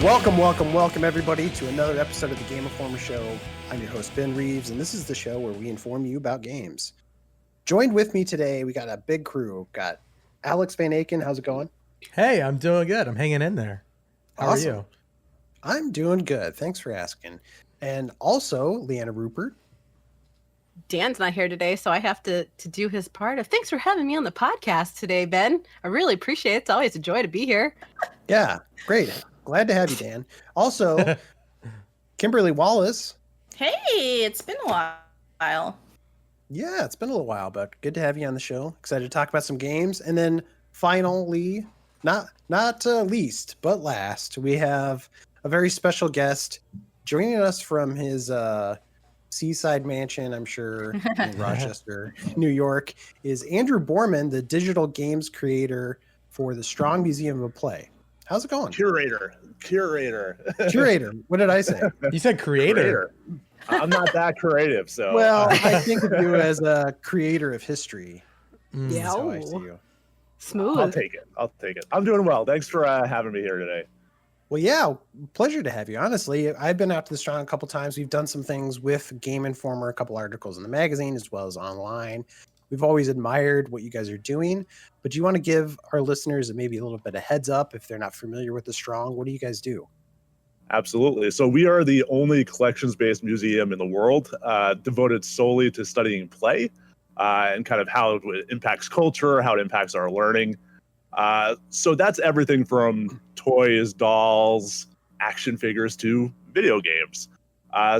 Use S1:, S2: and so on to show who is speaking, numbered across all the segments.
S1: Welcome, everybody, to another episode of the Game Informer Show. I'm your host, Ben Reeves, and this is the show where we inform you about games. Joined with me today, we got a big crew. Got Alex Van Aken. How's it going?
S2: Hey, I'm doing good. I'm hanging in there. How are you?
S1: I'm doing good. Thanks for asking. And also, Leanna Rupert.
S3: Dan's not here today, so I have to do his part of thanks for having me on the podcast today, Ben. I really appreciate it. It's always a joy to be here.
S1: Yeah, great. Glad to have you, Dan. Also, Kimberly Wallace.
S4: Hey, it's been a while.
S1: Yeah, it's been a little while, but good to have you on the show. Excited to talk about some games. And then finally, not least, but last, we have a very special guest joining us from his seaside mansion, I'm sure, in Rochester, New York, is Andrew Borman, the digital games creator for the Strong Museum of Play. How's it going?
S5: Curator.
S1: What did I say?
S2: You said creator.
S5: I'm not that creative, so.
S1: Well, I think of you as a creator of history.
S3: Yeah.
S1: That's how I see you.
S3: Smooth.
S5: I'll take it. I'm doing well. Thanks for having me here today.
S1: Well, yeah, pleasure to have you. Honestly, I've been out to the Strong a couple times. We've done some things with Game Informer, a couple articles in the magazine as well as online. We've always admired what you guys are doing, but do you want to give our listeners maybe a little bit of heads up if they're not familiar with the Strong? What do you guys do?
S5: Absolutely. So we are the only collections-based museum in the world devoted solely to studying play and kind of how it impacts culture, how it impacts our learning. So that's everything from toys, dolls, action figures to video games.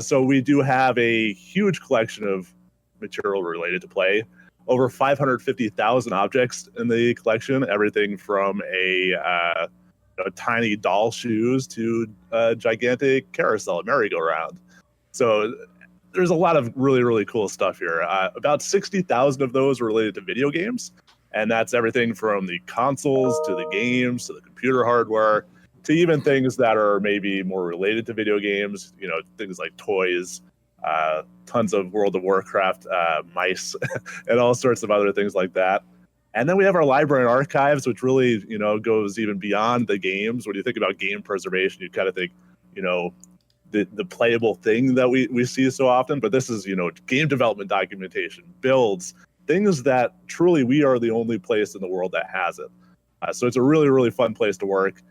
S5: So we do have a huge collection of material related to play. Over 550,000 objects in the collection, everything from a tiny doll shoes to a gigantic carousel, merry-go-round. So there's a lot of really, really cool stuff here. About 60,000 of those are related to video games, and that's everything from the consoles to the games to the computer hardware to even things that are maybe more related to video games, things like toys, tons of World of Warcraft mice, and all sorts of other things like that. And then we have our library and archives, which really, goes even beyond the games. When you think about game preservation, you kind of think, the playable thing that we see so often. But this is, game development documentation, builds, things that truly we are the only place in the world that has it. So it's a really, really fun place to work.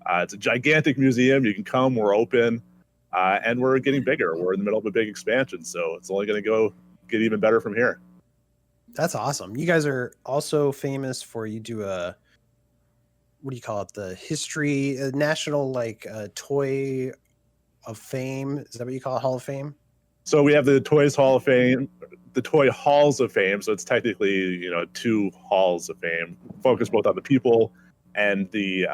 S5: It's a gigantic museum. You can come. We're open. And we're getting bigger. We're in the middle of a big expansion, so it's only going to get even better from here.
S1: That's awesome. You guys are also famous for, you do what do you call it? The history, national toy of fame. Is that what you call it? Hall of Fame?
S5: So we have the Toys Hall of Fame, the Toy Halls of Fame. So it's technically, two halls of fame, focused both on the people and the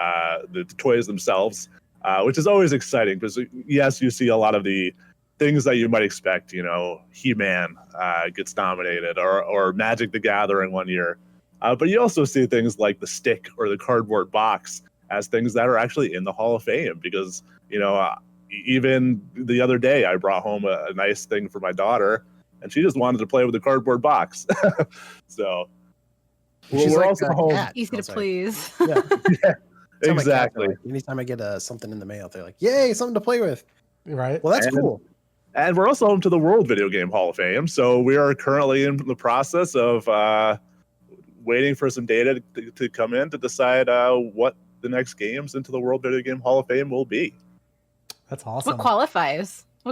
S5: toys themselves. Which is always exciting because, yes, you see a lot of the things that you might expect. He-Man gets nominated or Magic the Gathering one year. But you also see things like the stick or the cardboard box as things that are actually in the Hall of Fame because, even the other day I brought home a nice thing for my daughter and she just wanted to play with the cardboard box. So
S1: we're
S5: also home.
S3: Easy to please.
S1: Yeah.
S5: Yeah. Exactly.
S1: Anytime I get something in the mail, they're like, "Yay, something to play with!"
S2: Right.
S1: Well, that's cool.
S5: And we're also home to the World Video Game Hall of Fame. So we are currently in the process of waiting for some data to come in to decide what the next games into the World Video Game Hall of Fame will be.
S2: That's awesome.
S3: What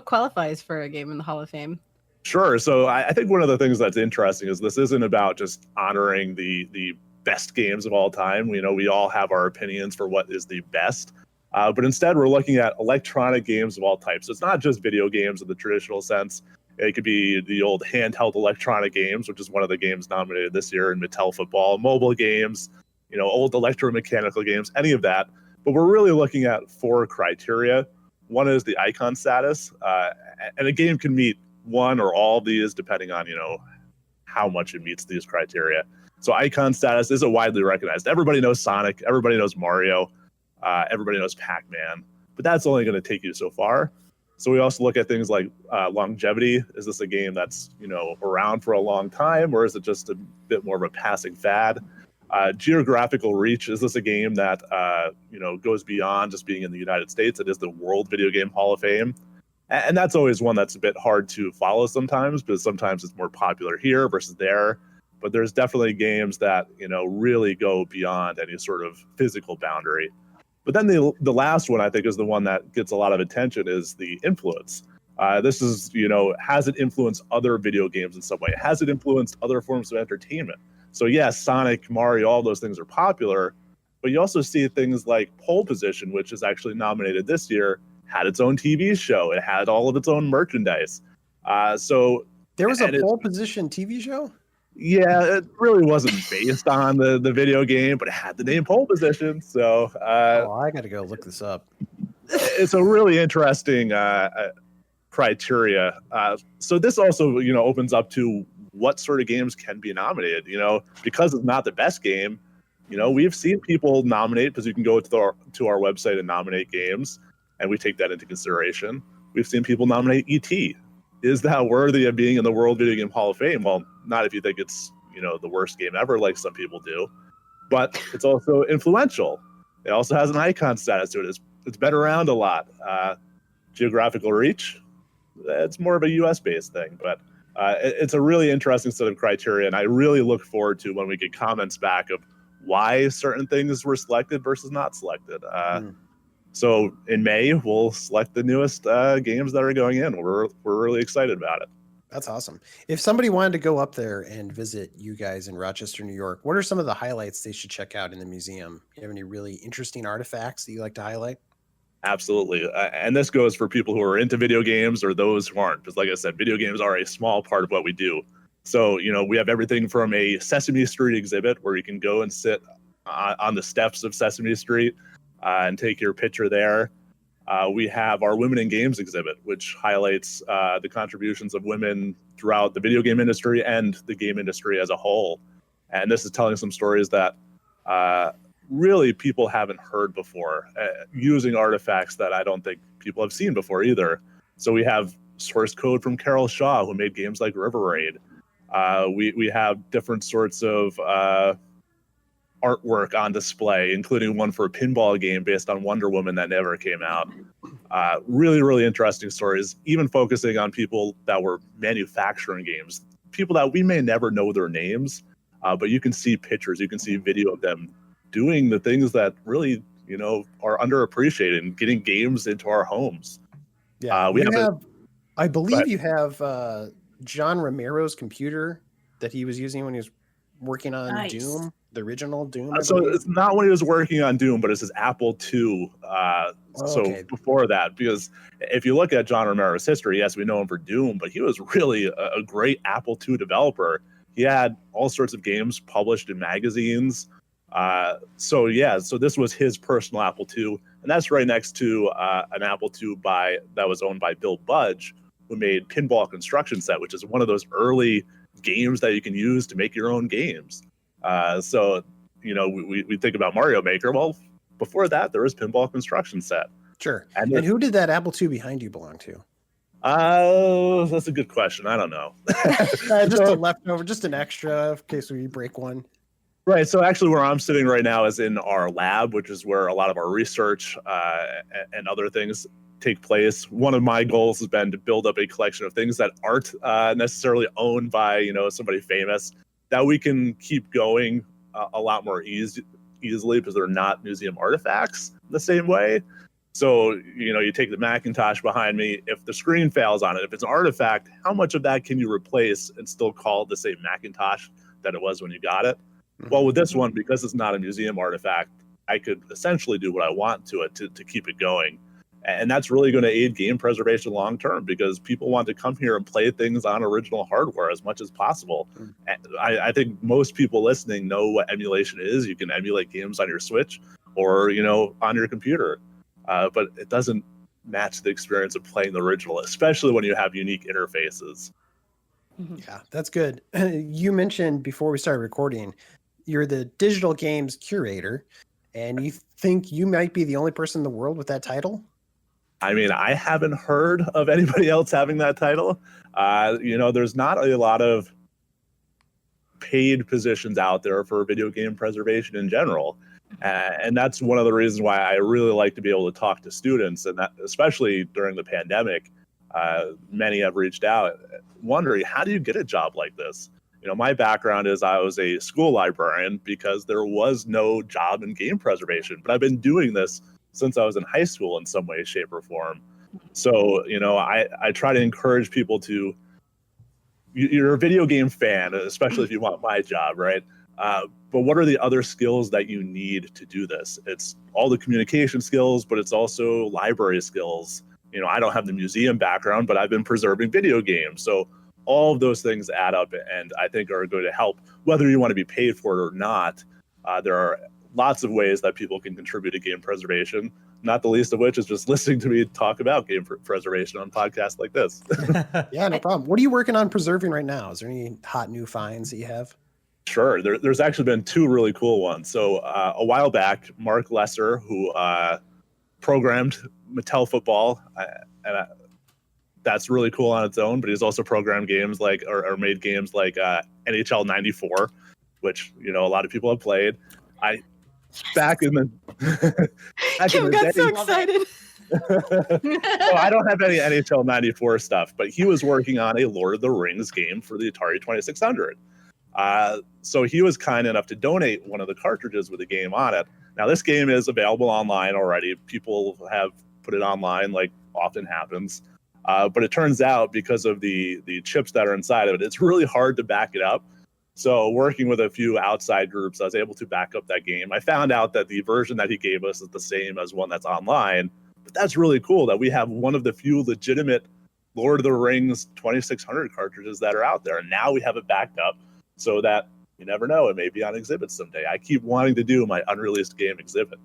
S3: qualifies for a game in the Hall of Fame?
S5: Sure. So I think one of the things that's interesting is this isn't about just honoring the best games of all time. We all have our opinions for what is the best, but instead we're looking at electronic games of all types. So it's not just video games in the traditional sense. It could be the old handheld electronic games, which is one of the games nominated this year in Mattel Football, mobile games, old electromechanical games, any of that. But we're really looking at 4 criteria. One is the icon status, and a game can meet one or all of these depending on, how much it meets these criteria. So icon status isn't widely recognized. Everybody knows Sonic. Everybody knows Mario. Everybody knows Pac-Man. But that's only going to take you so far. So we also look at things like longevity. Is this a game that's around for a long time, or is it just a bit more of a passing fad? Geographical reach, is this a game that goes beyond just being in the United States? It is the World Video Game Hall of Fame. And that's always one that's a bit hard to follow sometimes, because sometimes it's more popular here versus there. But there's definitely games that, really go beyond any sort of physical boundary. But then the last one, I think, is the one that gets a lot of attention, is the influence. This is, has it influenced other video games in some way? Has it influenced other forms of entertainment? So yes, Sonic, Mario, all those things are popular, but you also see things like Pole Position, which is actually nominated this year, had its own TV show. It had all of its own merchandise. So
S1: there was a Pole Position TV show?
S5: Yeah, it really wasn't based on the video game, but it had the name Pole Position. So
S1: I got to go look this up.
S5: It's a really interesting criteria. So this also, opens up to what sort of games can be nominated. Because it's not the best game, we've seen people nominate, because you can go to our website and nominate games, and we take that into consideration. We've seen people nominate E.T. Is that worthy of being in the World Video Game Hall of Fame? Well, not if you think it's, the worst game ever, like some people do. But it's also influential. It also has an icon status to it. It's been around a lot. Geographical reach, it's more of a US-based thing. But it's a really interesting set of criteria, and I really look forward to when we get comments back of why certain things were selected versus not selected. So in May, we'll select the newest games that are going in. We're really excited about it.
S1: That's awesome. If somebody wanted to go up there and visit you guys in Rochester, New York, what are some of the highlights they should check out in the museum? Do you have any really interesting artifacts that you like to highlight?
S5: Absolutely. And this goes for people who are into video games or those who aren't. Because like I said, video games are a small part of what we do. So, we have everything from a Sesame Street exhibit where you can go and sit on the steps of Sesame Street and take your picture there. We have our Women in Games exhibit, which highlights the contributions of women throughout the video game industry and the game industry as a whole. And this is telling some stories that really people haven't heard before, using artifacts that I don't think people have seen before either. So we have source code from Carol Shaw, who made games like River Raid. We have different sorts of artwork on display, including one for a pinball game based on Wonder Woman that never came out. Really, really interesting stories, even focusing on people that were manufacturing games, people that we may never know their names, but you can see pictures, you can see video of them doing the things that really, are underappreciated and getting games into our homes.
S1: Yeah, I believe you have John Romero's computer that he was using when he was working on Doom, the original Doom.
S5: So it's not when he was working on Doom, but it's his Apple II. So before that, because if you look at John Romero's history, yes, we know him for Doom, but he was really a great Apple II developer. He had all sorts of games published in magazines. So this was his personal Apple II, and that's right next to an Apple II that was owned by Bill Budge, who made Pinball Construction Set, which is one of those early games that you can use to make your own games. So we think about Mario Maker. Well, before that, there was Pinball Construction Set.
S1: Sure. And who did that Apple II behind you belong to?
S5: That's a good question. I don't know.
S1: Just a leftover, just an extra in case we break one.
S5: Right. So actually where I'm sitting right now is in our lab, which is where a lot of our research and other things take place. One of my goals has been to build up a collection of things that aren't necessarily owned by, somebody famous, that we can keep going a lot more easily because they're not museum artifacts the same way. So, you take the Macintosh behind me. If the screen fails on it, if it's an artifact, how much of that can you replace and still call it the same Macintosh that it was when you got it? Well, with this one, because it's not a museum artifact, I could essentially do what I want to it to keep it going. And that's really going to aid game preservation long term, because people want to come here and play things on original hardware as much as possible. And I think most people listening know what emulation is. You can emulate games on your Switch or, on your computer. But it doesn't match the experience of playing the original, especially when you have unique interfaces.
S1: Yeah, that's good. You mentioned before we started recording, you're the digital games curator, and you think you might be the only person in the world with that title?
S5: I mean, I haven't heard of anybody else having that title. There's not a lot of paid positions out there for video game preservation in general. And that's one of the reasons why I really like to be able to talk to students, and that especially during the pandemic, many have reached out wondering, how do you get a job like this? You know, my background is I was a school librarian because there was no job in game preservation, but I've been doing this since I was in high school in some way, shape, or form. So, you know, I try to encourage people to, you're a video game fan, especially if you want my job, right? But what are the other skills that you need to do this? It's all the communication skills, but it's also library skills. You know, I don't have the museum background, but I've been preserving video games. So all of those things add up and I think are going to help, whether you want to be paid for it or not. There are lots of ways that people can contribute to game preservation, not the least of which is just listening to me talk about game preservation on podcasts like this.
S1: Yeah, no problem. What are you working on preserving right now? Is there any hot new finds that you have?
S5: Sure. There's actually been two really cool ones. So a while back, Mark Lesser, who programmed Mattel Football, and that's really cool on its own, but he's also programmed games like, or made games like NHL 94, which, you know, a lot of people have played. Back in the
S3: Kim got so excited.
S5: So I don't have any NHL 94 stuff, but he was working on a Lord of the Rings game for the Atari 2600. So he was kind enough to donate one of the cartridges with the game on it. Now this game is available online already. People have put it online, like often happens. But it turns out because of the chips that are inside of it, it's really hard to back it up. So working with a few outside groups, I was able to back up that game. I found out that the version that he gave us is the same as one that's online. But that's really cool that we have one of the few legitimate Lord of the Rings 2600 cartridges that are out there. And now we have it backed up so that you never know, it may be on exhibit someday. I keep wanting to do my unreleased game exhibit.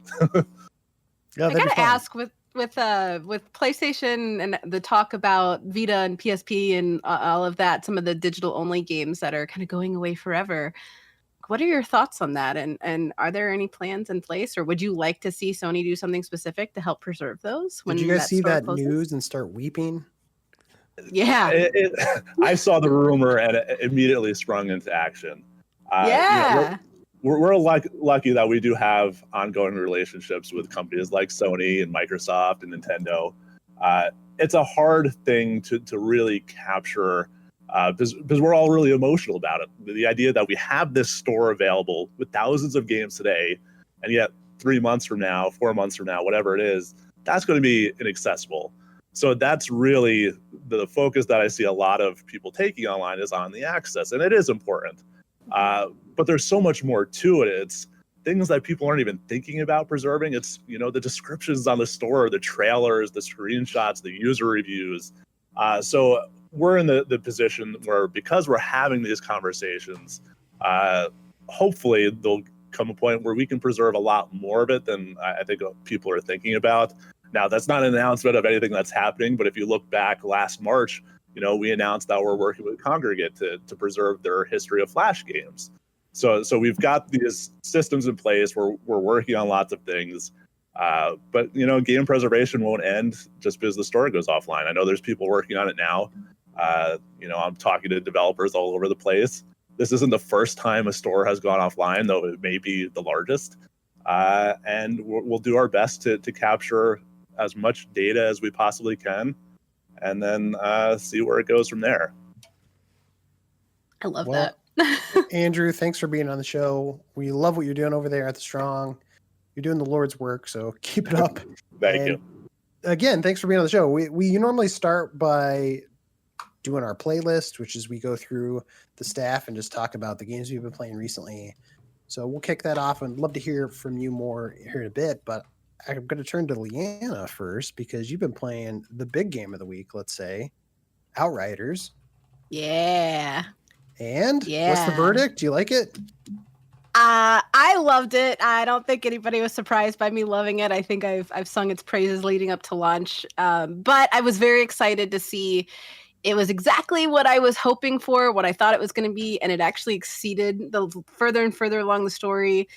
S1: Yeah,
S3: I gotta ask with PlayStation and the talk about Vita and PSP and all of that, some of the digital only games that are kind of going away forever. What are your thoughts on that? And are there any plans in place, or would you like to see Sony do something specific to help preserve those?
S1: Did you guys see
S3: store
S1: that
S3: closes?
S1: news and start weeping?
S3: Yeah.
S5: I saw the rumor and it immediately sprung into action.
S3: Yeah.
S5: You know, we're lucky that we do have ongoing relationships with companies like Sony and Microsoft and Nintendo. It's a hard thing to really capture because we're all really emotional about it. The idea that we have this store available with thousands of games today, and yet 3 months from now, 4 months from now, whatever it is, that's going to be inaccessible. So that's really the focus that I see a lot of people taking online is on the access, and it is important. But there's so much more to it. It's things that people aren't even thinking about preserving. It's, you know, the descriptions on the store, the trailers, the screenshots, the user reviews. So we're in the position where, because we're having these conversations, hopefully there'll come a point where we can preserve a lot more of it than I think people are thinking about. Now, that's not an announcement of anything that's happening, but if you look back last March, you know, we announced that we're working with Congregate to preserve their history of Flash games. So we've got these systems in place. We're working on lots of things. But, you know, game preservation won't end just because the store goes offline. I know there's people working on it now. You know, I'm talking to developers all over the place. This isn't the first time a store has gone offline, though it may be the largest. And we'll do our best to capture as much data as we possibly can, and then see where it goes from there.
S3: I love that.
S1: Andrew, thanks for being on the show. We love what you're doing over there at the Strong. You're doing the Lord's work, so keep it up.
S5: Thank you.
S1: Again, thanks for being on the show. We normally start by doing our playlist, which is we go through the staff and just talk about the games we've been playing recently. So we'll kick that off, and love to hear from you more here in a bit. But I'm going to turn to Leanna first, because you've been playing the big game of the week, let's say, Outriders.
S3: Yeah.
S1: And what's the verdict? Do you like it?
S3: I loved it. I don't think anybody was surprised by me loving it. I think I've sung its praises leading up to launch. But I was very excited to see it was exactly what I was hoping for, what I thought it was going to be, and it actually exceeded. The further and further along the story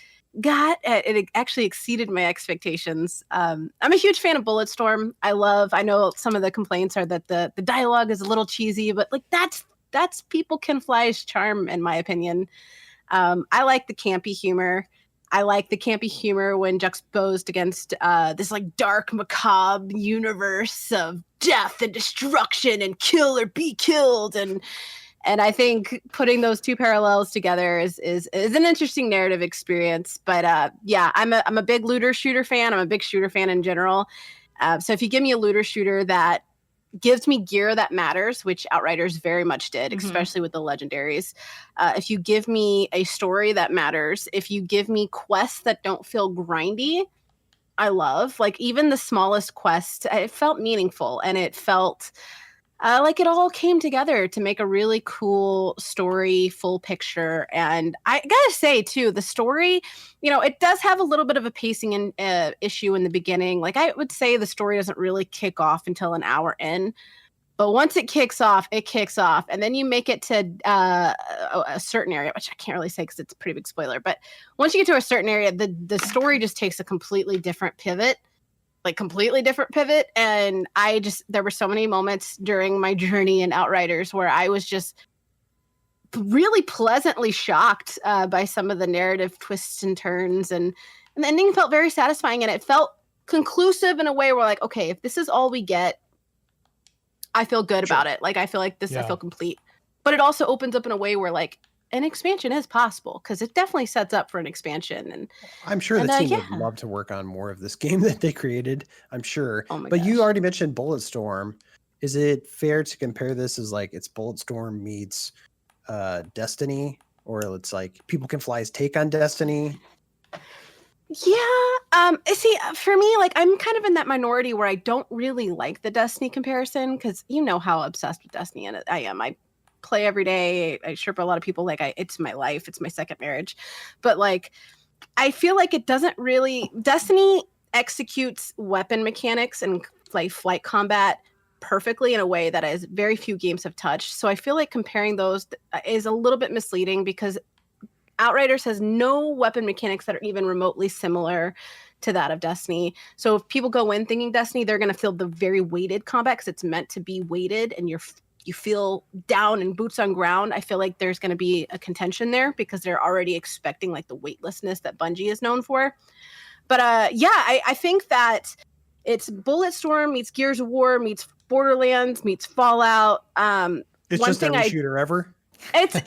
S3: it actually exceeded my expectations. I'm a huge fan of Bulletstorm. I know some of the complaints are that the dialogue is a little cheesy, but like that's that's People Can Fly's charm, in my opinion. I like the campy humor. I like the campy humor when juxtaposed against this like dark, macabre universe of death and destruction and kill or be killed. And I think putting those two parallels together is an interesting narrative experience. But yeah, I'm a big looter shooter fan. I'm a big shooter fan in general. So if you give me a looter shooter that gives me gear that matters, which Outriders very much did, especially with the legendaries. If you give me a story that matters, if you give me quests that don't feel grindy, I love. Like even the smallest quest, it felt meaningful and it felt like it all came together to make a really cool story, full picture. And I gotta say too, the story, it does have a little bit of a pacing issue in the beginning. Like I would say the story doesn't really kick off until an hour in. But once it kicks off. And then you make it to a certain area, which I can't really say because it's a pretty big spoiler. But once you get to a certain area, the story just takes a completely different pivot. And there were so many moments during my journey in Outriders where I was just really pleasantly shocked by some of the narrative twists and turns, and the ending felt very satisfying, and it felt conclusive in a way where like, okay, if this is all we get, I feel good about it. Like I feel like this, I feel complete. But it also opens up in a way where like an expansion is possible, because it definitely sets up for an expansion. And
S1: I'm sure the team would love to work on more of this game that they created. I'm sure. But you already mentioned Bulletstorm. Is it fair to compare this as like it's Bulletstorm meets Destiny, or it's like People Can Fly's take on Destiny?
S3: Yeah. See, for me, like I'm kind of in that minority where I don't really like the Destiny comparison, because you know how obsessed with Destiny I am. I play every day. I sure for a lot of people, like it's my life. It's my second marriage. But like, I feel like it doesn't really. Destiny executes weapon mechanics and like flight combat perfectly in a way that is very few games have touched. So I feel like comparing those is a little bit misleading, because Outriders has no weapon mechanics that are even remotely similar to that of Destiny. So if people go in thinking Destiny, they're going to feel the very weighted combat, because it's meant to be weighted and you feel down and boots on ground. I feel like there's going to be a contention there, because they're already expecting like the weightlessness that Bungie is known for. But I think that it's Bulletstorm meets Gears of War meets Borderlands meets Fallout.
S1: It's just every shooter ever.
S3: It's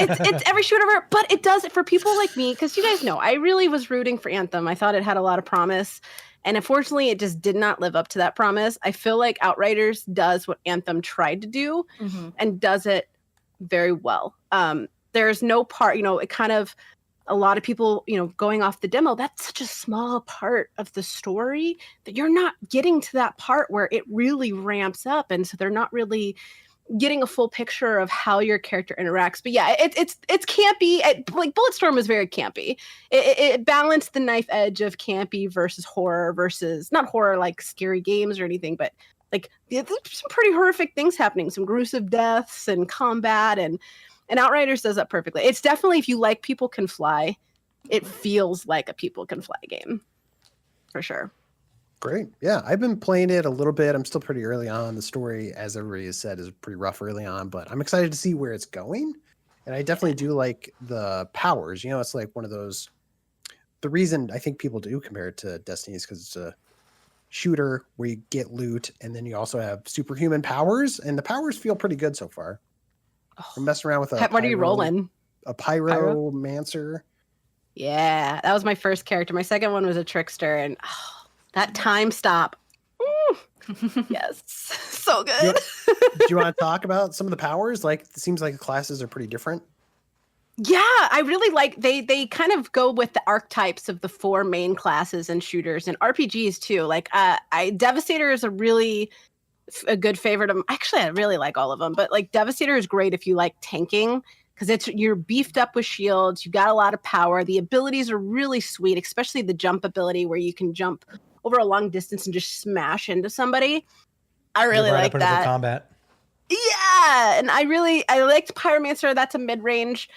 S3: every shooter ever, but it does it for people like me, because you guys know I really was rooting for Anthem. I thought it had a lot of promise, and unfortunately it just did not live up to that promise. I feel like Outriders does what Anthem tried to do and does it very well. There's no part, it kind of, a lot of people, going off the demo, that's such a small part of the story that you're not getting to that part where it really ramps up, and so they're not really getting a full picture of how your character interacts. But yeah, it's campy. Like Bulletstorm is very campy. It balanced the knife edge of campy versus horror, versus not horror like scary games or anything, but like there's some pretty horrific things happening, some gruesome deaths and combat, and Outriders does that perfectly. It's definitely, if you like People Can Fly, it feels like a People Can Fly game for sure.
S1: Great. Yeah, I've been playing it a little bit. I'm still pretty early on. The story, as everybody has said, is pretty rough early on, but I'm excited to see where it's going. And I definitely do like the powers. It's like one of those. The reason I think people do compare it to Destiny is because it's a shooter where you get loot, and then you also have superhuman powers, and the powers feel pretty good so far. I'm messing around with
S3: what are you rolling?
S1: A pyromancer.
S3: Yeah, that was my first character. My second one was a trickster, and that time stop. Yes, so good.
S1: Do you want to talk about some of the powers? Like, it seems like the classes are pretty different.
S3: Yeah, I really like they kind of go with the archetypes of the four main classes in shooters and RPGs too. Like, Devastator is a good favorite of them. Actually, I really like all of them, but like Devastator is great if you like tanking, because you're beefed up with shields, you got a lot of power. The abilities are really sweet, especially the jump ability where you can jump over a long distance and just smash into somebody. I really like that.
S2: The combat.
S3: Yeah, and I liked Pyromancer. That's a mid-range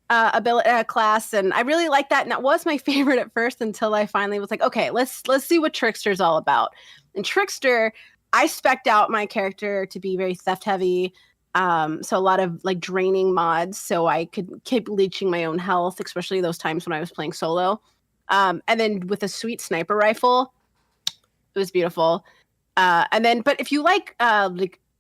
S3: ability class, and I really like that. And that was my favorite at first until I finally was like, okay, let's see what Trickster's all about. And Trickster, I spec'd out my character to be very theft heavy. So a lot of like draining mods, so I could keep leeching my own health, especially those times when I was playing solo. And then with a sweet sniper rifle, it was beautiful. But if you like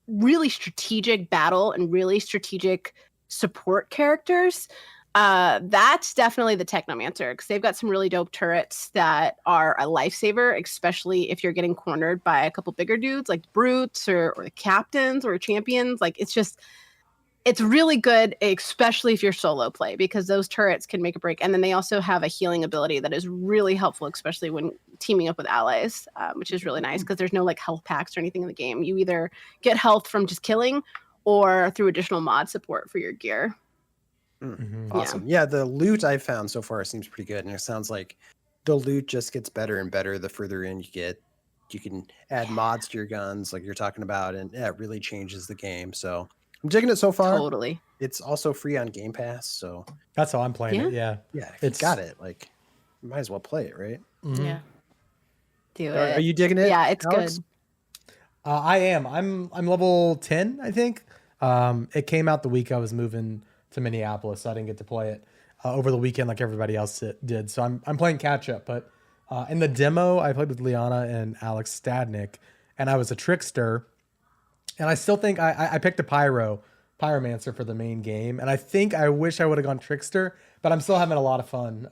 S3: really strategic battle and really strategic support characters, that's definitely the Technomancer, because they've got some really dope turrets that are a lifesaver, especially if you're getting cornered by a couple bigger dudes like brutes or the captains or champions. Like it's really good, especially if you're solo play, because those turrets can make a break. And then they also have a healing ability that is really helpful, especially when teaming up with allies, which is really nice because there's no like health packs or anything in the game. You either get health from just killing or through additional mod support for your gear.
S1: Awesome. Yeah, the loot I've found so far seems pretty good, and it sounds like the loot just gets better and better the further in you get. You can add mods to your guns like you're talking about, and it really changes the game. So I'm digging it so far.
S3: Totally.
S1: It's also free on Game Pass, so
S2: That's how I'm playing it. Yeah.
S1: yeah, if you got it, like you might as well play it, right?
S4: Yeah.
S3: Do
S1: Are
S3: it.
S1: you digging it?
S3: Yeah, it's
S1: Alex?
S3: good.
S2: I am. I'm level 10, I think. It came out the week I was moving to Minneapolis, so I didn't get to play it over the weekend like everybody else did. So I'm playing catch up. But in the demo, I played with Liana and Alex Stadnik, and I was a trickster. And I still think I picked a pyromancer for the main game, and I wish I would have gone trickster, but I'm still having a lot of fun.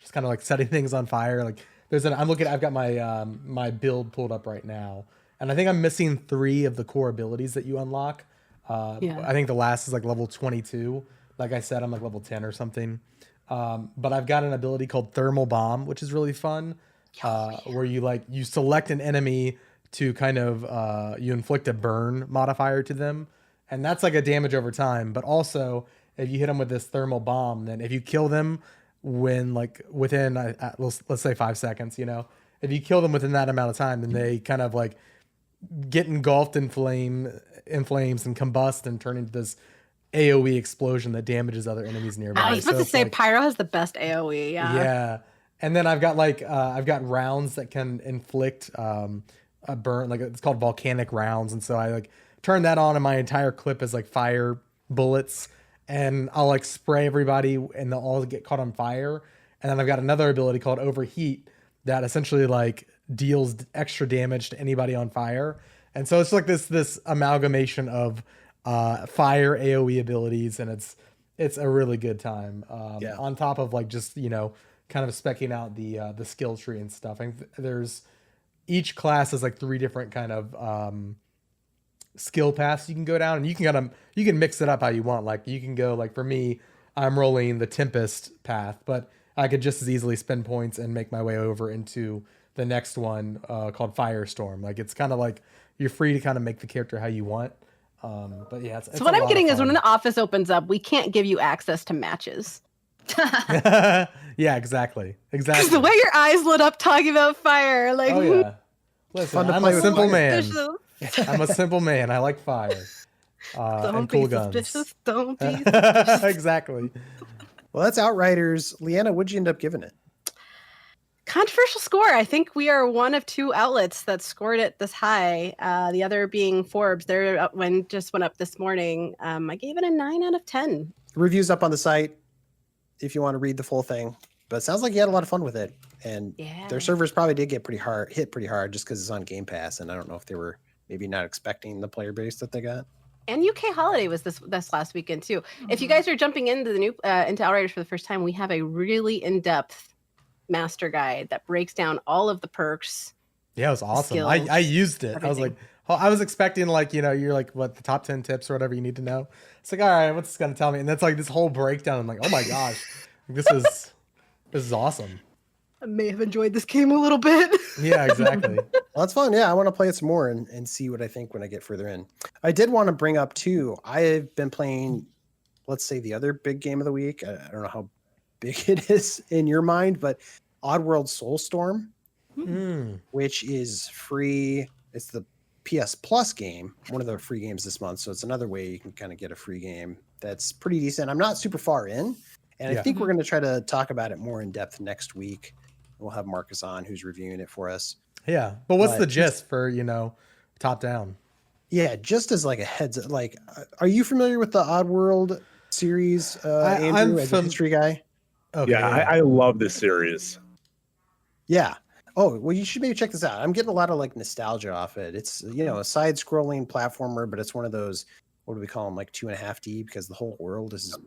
S2: Just kind of like setting things on fire. Like I've got my my build pulled up right now, and I think I'm missing 3 of the core abilities that you unlock. I think the last is like level 22. Like I said, I'm like level 10 or something. But I've got an ability called Thermal Bomb, which is really fun, where you select an enemy to kind of you inflict a burn modifier to them, and that's like a damage over time. But also, if you hit them with this thermal bomb, then if you kill them within let's say 5 seconds, if you kill them within that amount of time, then they kind of like get engulfed in flames and combust and turn into this AoE explosion that damages other enemies nearby.
S3: I was about to say Pyro has the best AoE.
S2: Yeah. And then I've got rounds that can inflict a burn, like it's called volcanic rounds, and so I like turn that on, and my entire clip is like fire bullets, and I'll like spray everybody and they'll all get caught on fire. And then I've got another ability called Overheat that essentially like deals extra damage to anybody on fire. And so it's like this amalgamation of fire AoE abilities, and it's a really good time. On top of like just kind of specking out the skill tree and stuff. I think there's each class has like 3 different kind of skill paths you can go down, and you can mix it up how you want. Like you can go, like for me, I'm rolling the Tempest path, but I could just as easily spend points and make my way over into the next one called Firestorm. Like it's kind of like you're free to kind of make the character how you want. But yeah, it's
S3: so what I'm getting is when
S2: fun.
S3: the office opens up, we can't give you access to matches.
S2: Yeah, exactly.
S3: Because the way your eyes lit up talking about fire, like,
S2: Oh yeah. Listen, I'm a simple man. I'm a simple man. I like fire. And cool guns.
S3: Suspicious. Don't be
S2: Exactly.
S1: Well, that's Outriders. Leanna, what'd you end up giving it?
S3: Controversial score. I think we are one of 2 outlets that scored it this high. The other being Forbes. Just went up this morning. I gave it a 9 out of 10.
S1: Reviews up on the site if you want to read the full thing. But it sounds like you had a lot of fun with it, and their servers probably did get hit pretty hard just because it's on Game Pass. And I don't know if they were maybe not expecting the player base that they got.
S3: And UK Holiday was this last weekend too. If you guys are jumping into the new into Outriders for the first time, we have a really in-depth master guide that breaks down all of the perks.
S2: Yeah, it was awesome.
S3: Skills,
S2: I used it.
S3: everything.
S2: I was like, I was expecting like, you're like, what, the top 10 tips or whatever you need to know. It's like, all right, what's this going to tell me? And that's like this whole breakdown. I'm like, oh my gosh, this is awesome.
S3: I may have enjoyed this game a little bit.
S2: Yeah, exactly.
S1: Well, that's fun. Yeah, I want to play it some more and see what I think when I get further in. I did want to bring up too, I've been playing, let's say, the other big game of the week. I don't know how big it is in your mind, but Oddworld Soulstorm, which is free. It's the PS Plus game, one of the free games this month. So it's another way you can kind of get a free game that's pretty decent. I'm not super far in, and I think we're going to try to talk about it more in depth next week. We'll have Marcus on, who's reviewing it for us.
S2: Yeah, but what's the gist for top down?
S1: Yeah, just as like a heads up, like, are you familiar with the Oddworld series, Andrew,
S2: I'm
S1: as a history guy?
S2: Okay,
S5: Yeah,
S2: yeah.
S5: I love this series.
S1: Yeah. Oh, well, you should maybe check this out. I'm getting a lot of like nostalgia off it. It's, a side-scrolling platformer, but it's one of those, what do we call them, like 2.5D, because the whole world is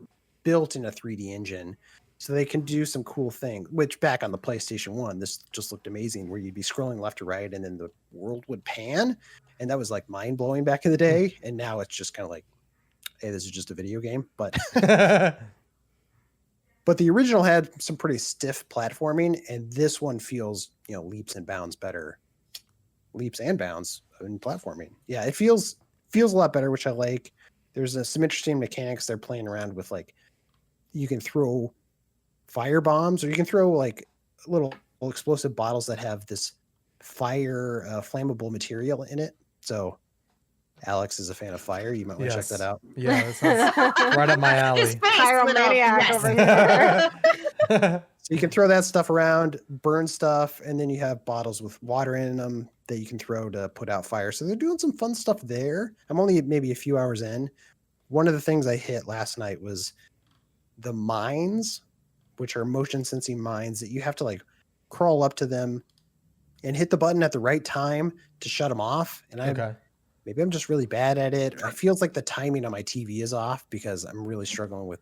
S1: built in a 3D engine. So they can do some cool things, which back on the PlayStation 1, this just looked amazing, where you'd be scrolling left to right and then the world would pan. And that was like mind-blowing back in the day. And now it's just kind of like, hey, this is just a video game. But but the original had some pretty stiff platforming, and this one feels, leaps and bounds better. Leaps and bounds in platforming. Yeah, it feels a lot better, which I like. There's some interesting mechanics they're playing around with, like you can throw fire bombs, or you can throw like little explosive bottles that have this fire flammable material in it. So Alex is a fan of fire. You might want to check that out.
S2: Yeah, that sounds right up my alley.
S4: His face lit up.
S3: Pyromaniac
S4: Yes.
S3: over here.
S1: So you can throw that stuff around, burn stuff, and then you have bottles with water in them that you can throw to put out fire. So they're doing some fun stuff there. I'm only maybe a few hours in. One of the things I hit last night was the mines, which are motion sensing mines that you have to like crawl up to them and hit the button at the right time to shut them off. And maybe I'm just really bad at it. It feels like the timing on my TV is off because I'm really struggling with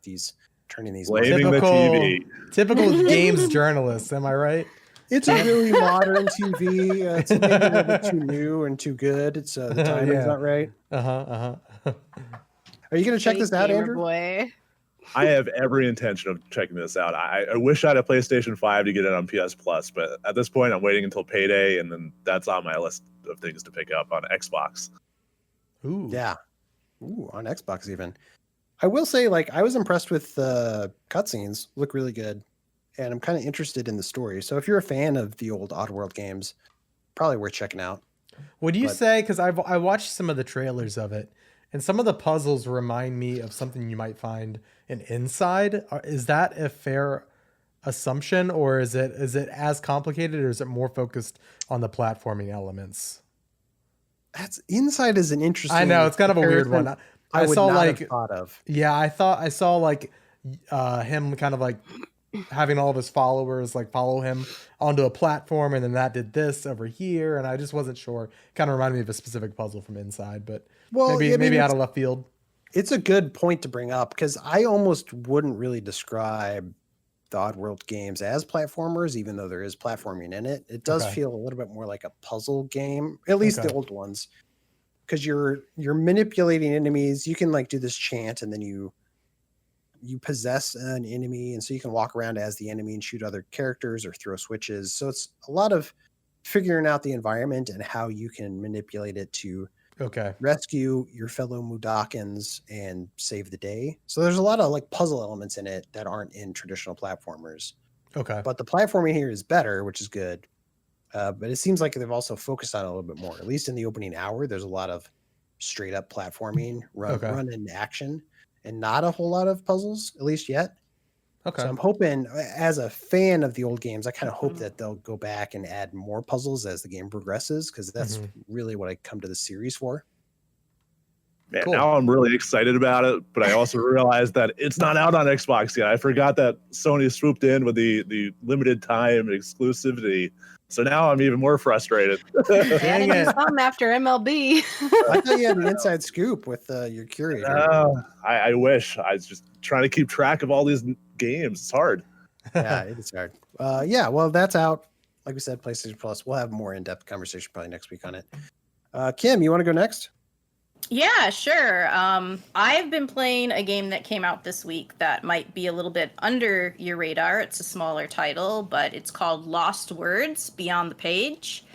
S1: turning these.
S5: Blaming the TV.
S2: Typical games journalist, am I right?
S1: It's a really modern TV. It's maybe a little bit too new and too good. It's the timing's not right. Are you going to check this out,
S3: Gamer
S1: Andrew?
S3: Boy.
S5: I have every intention of checking this out. I wish I had a PlayStation 5 to get it on PS Plus, but at this point, I'm waiting until payday, and then that's on my list of things to pick up on Xbox.
S2: Ooh.
S1: Yeah. Ooh, on Xbox even. I will say, like, I was impressed with the cutscenes. Look really good. And I'm kind of interested in the story. So if you're a fan of the old Oddworld games, probably worth checking out.
S2: Would you say, because I watched some of the trailers of it, and some of the puzzles remind me of something you might find in Inside. Is that a fair assumption, or is it as complicated, or is it more focused on the platforming elements?
S1: That's Inside is an interesting.
S2: I know, it's kind of a weird one.
S1: I would
S2: saw
S1: not
S2: like
S1: have thought of.
S2: Yeah, I saw like him kind of like having all of his followers like follow him onto a platform, and then that did this over here, and I just wasn't sure. Kind of reminded me of a specific puzzle from Inside, but maybe out of left field.
S1: It's a good point to bring up because I almost wouldn't really describe the Oddworld games as platformers, even though there is platforming in it. It does feel a little bit more like a puzzle game, at least the old ones, because you're manipulating enemies. You can like do this chant, and then you possess an enemy, and so you can walk around as the enemy and shoot other characters or throw switches. So it's a lot of figuring out the environment and how you can manipulate it to rescue your fellow Mudokons and save the day. So there's a lot of like puzzle elements in it that aren't in traditional platformers. But the platforming here is better, which is good. But it seems like they've also focused on it a little bit more. At least in the opening hour, there's a lot of straight up platforming, run into action, and not a whole lot of puzzles, at least yet. So I'm hoping, as a fan of the old games, I kind of hope that they'll go back and add more puzzles as the game progresses, because that's really what I come to the series for.
S5: Man, now I'm really excited about it, but I also realized that it's not out on Xbox yet. I forgot that Sony swooped in with the limited time exclusivity. So now I'm even more frustrated.
S3: Dang it. Some after MLB.
S1: I thought you had an inside scoop with your curator.
S5: I wish. I was just trying to keep track of all these games. It's hard.
S1: Yeah, it is hard. Yeah, well, that's out. Like we said, PlayStation Plus. We'll have more in-depth conversation probably next week on it. Kim, you want to go next?
S4: Yeah, sure. I've been playing a game that came out this week that might be a little bit under your radar. It's a smaller title, but it's called Lost Words Beyond the Page.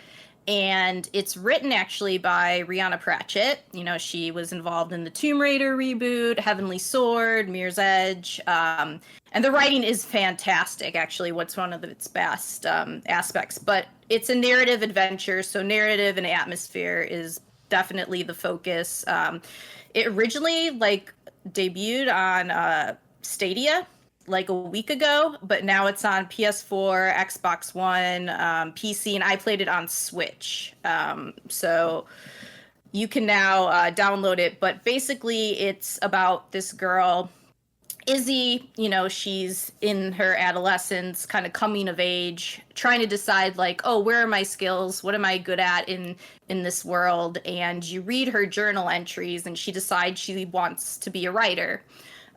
S4: And it's written actually by Rihanna Pratchett. You know, she was involved in the Tomb Raider reboot, Heavenly Sword, Mirror's Edge. And the writing is fantastic, actually. What's one of its best aspects. But it's a narrative adventure, so narrative and atmosphere is definitely the focus. It originally debuted on Stadia like a week ago, but now it's on PS4, Xbox One, PC, and I played it on Switch. So you can now download it. But basically, it's about this girl, Izzy. You know, she's in her adolescence, kind of coming of age, trying to decide like, oh, where are my skills? What am I good at in this world? And you read her journal entries, and she decides she wants to be a writer.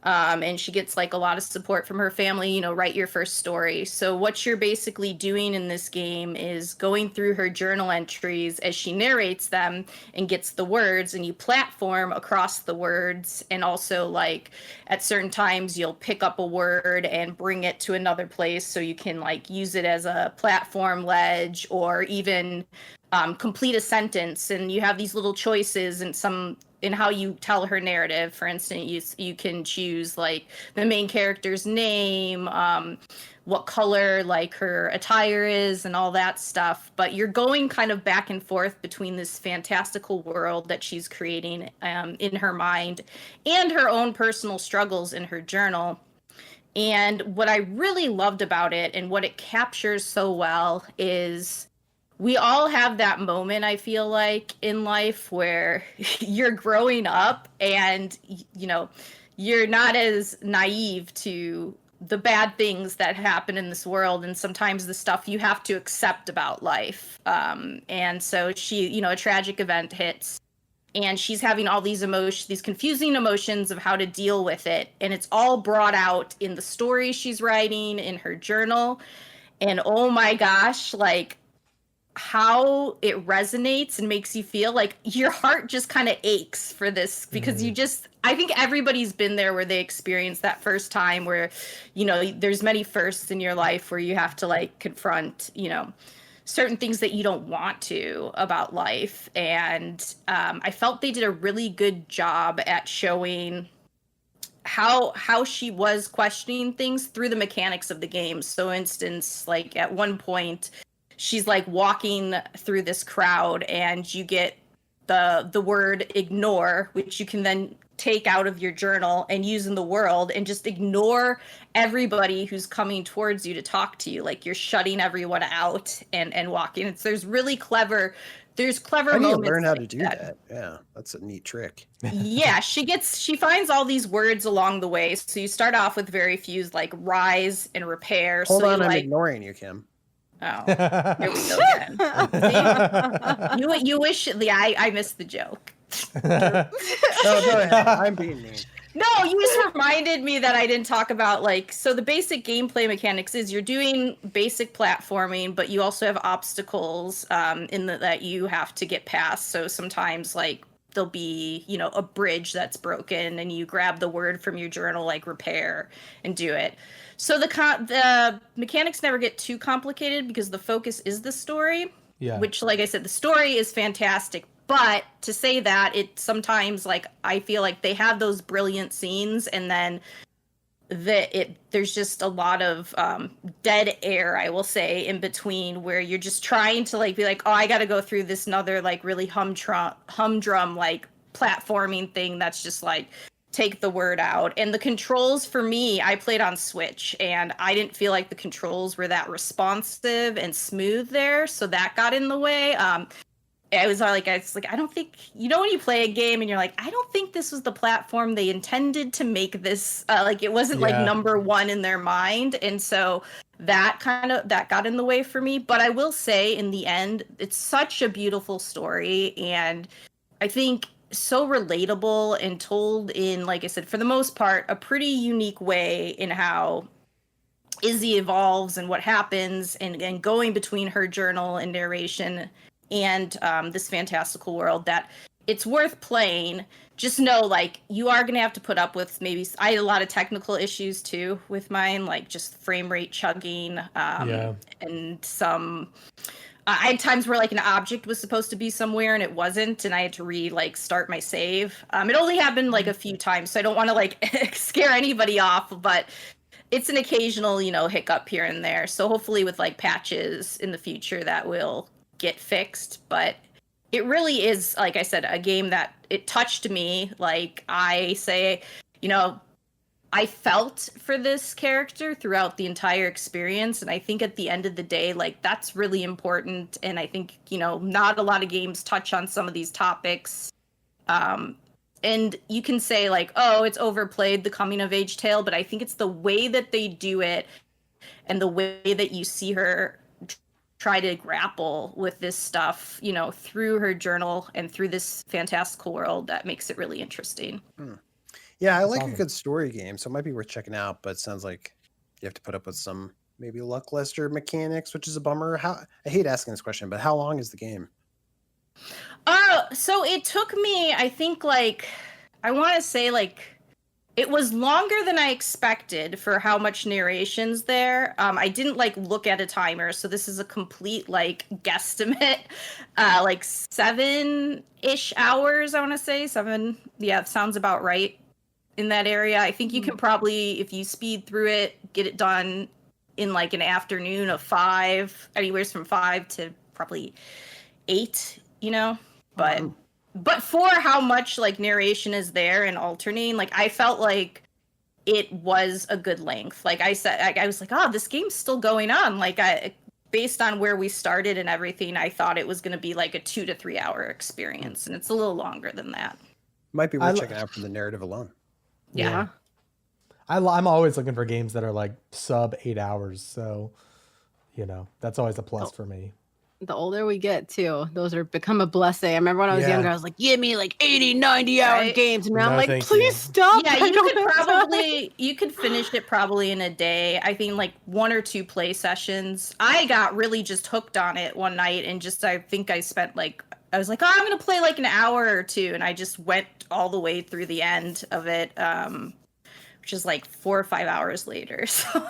S4: And she gets like a lot of support from her family, you know, write your first story. So what you're basically doing in this game is going through her journal entries as she narrates them and gets the words, and you platform across the words. And also like at certain times you'll pick up a word and bring it to another place so you can like use it as a platform ledge, or even complete a sentence. And you have these little choices and some in how you tell her narrative. For instance, you can choose like the main character's name, what color like her attire is, and all that stuff. But you're going kind of back and forth between this fantastical world that she's creating in her mind and her own personal struggles in her journal. And what I really loved about it and what it captures so well is we all have that moment, I feel like, in life where you're growing up and, you know, you're not as naive to the bad things that happen in this world, and sometimes the stuff you have to accept about life. And so she, you know, a tragic event hits, and she's having all these emotions, these confusing emotions of how to deal with it. And it's all brought out in the story she's writing in her journal. And oh my gosh, like, how it resonates and makes you feel like your heart just kind of aches for this, because you just, I think everybody's been there where they experience that first time where, you know, there's many firsts in your life where you have to like confront, you know, certain things that you don't want to about life. And I felt they did a really good job at showing how she was questioning things through the mechanics of the game. So instance, like at one point she's like walking through this crowd, and you get the word ignore, which you can then take out of your journal and use in the world, and just ignore everybody who's coming towards you to talk to you. Like you're shutting everyone out and walking. There's clever
S1: I need to
S4: moments
S1: learn how
S4: like
S1: to do that. Yeah, that's a neat trick.
S4: Yeah, she finds all these words along the way. So you start off with very few, like rise and repair.
S1: Hold
S4: so
S1: on, I'm
S4: like,
S1: ignoring you, Kim.
S4: oh, here we go again. See? You wish, yeah, I missed the joke.
S1: No, go ahead. I'm being mean.
S4: No, you just reminded me that I didn't talk about, like, so the basic gameplay mechanics is you're doing basic platforming, but you also have obstacles that you have to get past. So sometimes, like, there'll be, you know, a bridge that's broken, and you grab the word from your journal, like repair, and do it. So the mechanics never get too complicated because the focus is the story.
S2: Yeah.
S4: Which, like I said, the story is fantastic. But to say that, it sometimes, like, I feel like they have those brilliant scenes, and then there's just a lot of dead air, I will say, in between, where you're just trying to like be like, oh, I got to go through this another like really humdrum like platforming thing that's just like take the word out. And the controls for me, I played on Switch, and I didn't feel like the controls were that responsive and smooth there, so that got in the way. I was like, I don't think, you know, when you play a game and you're like, I don't think this was the platform they intended to make this, like it wasn't like number one in their mind. And so that got in the way for me. But I will say in the end, it's such a beautiful story, and I think so relatable and told in, like I said, for the most part, a pretty unique way in how Izzy evolves and what happens, and going between her journal and narration and this fantastical world, that it's worth playing. Just know, like, you are going to have to put up with maybe, I had a lot of technical issues too with mine, like just frame rate chugging, and some, I had times where like an object was supposed to be somewhere and it wasn't, and I had to start my save. It only happened like a few times, so I don't want to like scare anybody off, but it's an occasional, you know, hiccup here and there. So hopefully with like patches in the future that will get fixed. But it really is, like I said, a game that it touched me. Like I say, you know, I felt for this character throughout the entire experience. And I think at the end of the day, like, that's really important. And I think, not a lot of games touch on some of these topics. And you can say, like, oh, it's overplayed, the coming of age tale, but I think it's the way that they do it and the way that you see her try to grapple with this stuff, through her journal and through this fantastical world that makes it really interesting.
S1: Yeah, I
S2: That's
S1: like
S2: awesome.
S1: a good story game, so it might be worth checking out, but it sounds like you have to put up with some maybe lackluster mechanics, which is a bummer. I hate asking this question, but how long is the game?
S4: So it took me, I think, like, I want to say, like, it was longer than I expected for how much narration's there. I didn't, like, look at a timer, so this is a complete, like, guesstimate. Like 7-ish hours, I want to say. 7, yeah, sounds about right in that area. I think you can probably, if you speed through it, get it done in, like, an afternoon of 5, anywhere from 5 to probably 8, But for how much, like, narration is there and alternating, like, I felt like it was a good length. Like I said, I was like, oh, this game's still going on. Like, based on where we started and everything, I thought it was going to be like a 2 to 3 hour experience, and it's a little longer than that.
S1: Might be worth checking out for the narrative alone.
S4: Yeah.
S2: I'm always looking for games that are like sub 8 hours. So, that's always a plus for me.
S3: The older we get, too, those are become a blessing. I remember when I was
S2: Yeah.
S3: younger, I was like, give me like 80, 90-hour
S4: Right.
S3: games. And now
S2: No,
S3: I'm like,
S2: thank
S3: please
S2: you.
S3: stop.
S4: Yeah,
S3: I
S4: you
S3: don't
S4: could
S3: have time."
S4: probably you could finish it probably in a day. I think like 1 or 2 play sessions. I got really just hooked on it one night, and I think I spent like, I was like, oh, I'm gonna play like an hour or 2, and I just went all the way through the end of it, which is like 4 or 5 hours later. So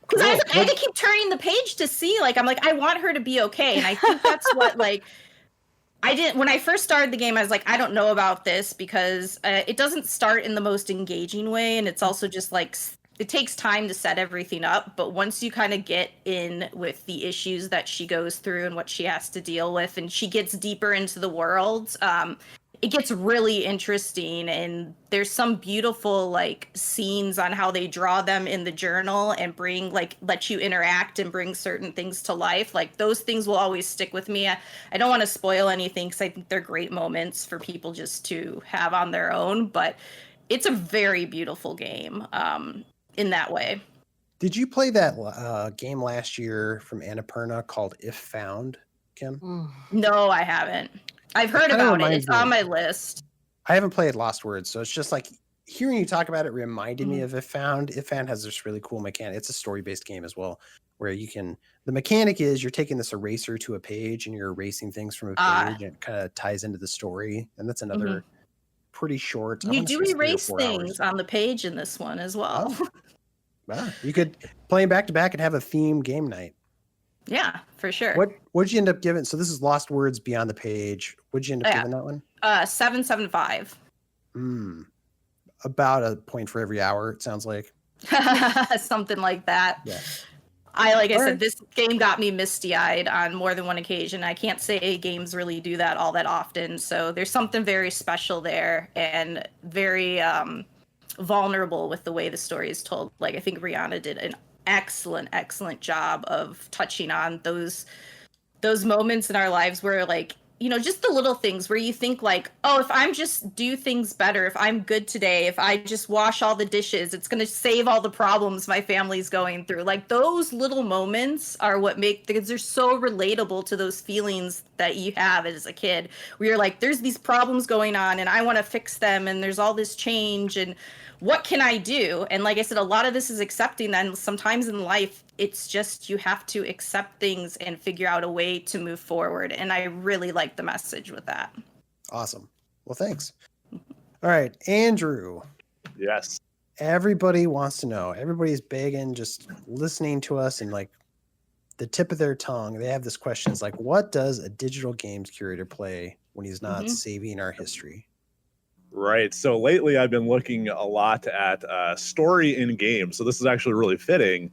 S4: because I had to keep turning the page to see, like, I'm like, I want her to be okay. And I think that's what, like, when I first started the game, I was like, I don't know about this, because it doesn't start in the most engaging way. And it's also just like, it takes time to set everything up. But once you kind of get in with the issues that she goes through and what she has to deal with, and she gets deeper into the world, it gets really interesting. And there's some beautiful, like, scenes on how they draw them in the journal and let you interact and bring certain things to life. Like, those things will always stick with me. I don't want to spoil anything, because I think they're great moments for people just to have on their own, but it's a very beautiful game in that way.
S1: Did you play that game last year from Annapurna called If Found, Kim?
S4: No, I haven't. I've heard about it. It's on my list.
S1: I haven't played Lost Words, so it's just like hearing you talk about it reminded me of If Found. If Found has this really cool mechanic. It's a story-based game as well, where the mechanic is you're taking this eraser to a page and you're erasing things from a page, and it kind of ties into the story. And that's another pretty short.
S4: You do erase things on the page in this one as well.
S1: Oh. You could play them back to back and have a theme game night.
S4: Yeah, for sure.
S1: What'd you end up giving? So this is Lost Words Beyond the Page. What'd you end up giving that one?
S4: 7.75.
S1: About a point for every hour, it sounds like.
S4: Something like that.
S1: Yeah.
S4: I said, this game got me misty-eyed on more than one occasion. I can't say games really do that all that often. So there's something very special there, and very vulnerable with the way the story is told. Like, I think Rihanna did an excellent job of touching on those moments in our lives where, like, just the little things where you think, like, oh, if I'm just do things better, if I'm good today, if I just wash all the dishes, it's going to save all the problems my family's going through. Like, those little moments are what because they're so relatable to those feelings that you have as a kid, where you're like, there's these problems going on and I want to fix them, and there's all this change, and what can I do? And like I said, a lot of this is accepting that. And sometimes in life, it's just, you have to accept things and figure out a way to move forward. And I really like the message with that.
S1: Awesome. Well, thanks. All right, Andrew.
S5: Yes.
S1: Everybody wants to know. Everybody's begging, just listening to us, and like the tip of their tongue, they have this question. It's like, what does a digital games curator play when he's not saving our history?
S5: Right. So lately I've been looking a lot at story in games. So this is actually really fitting,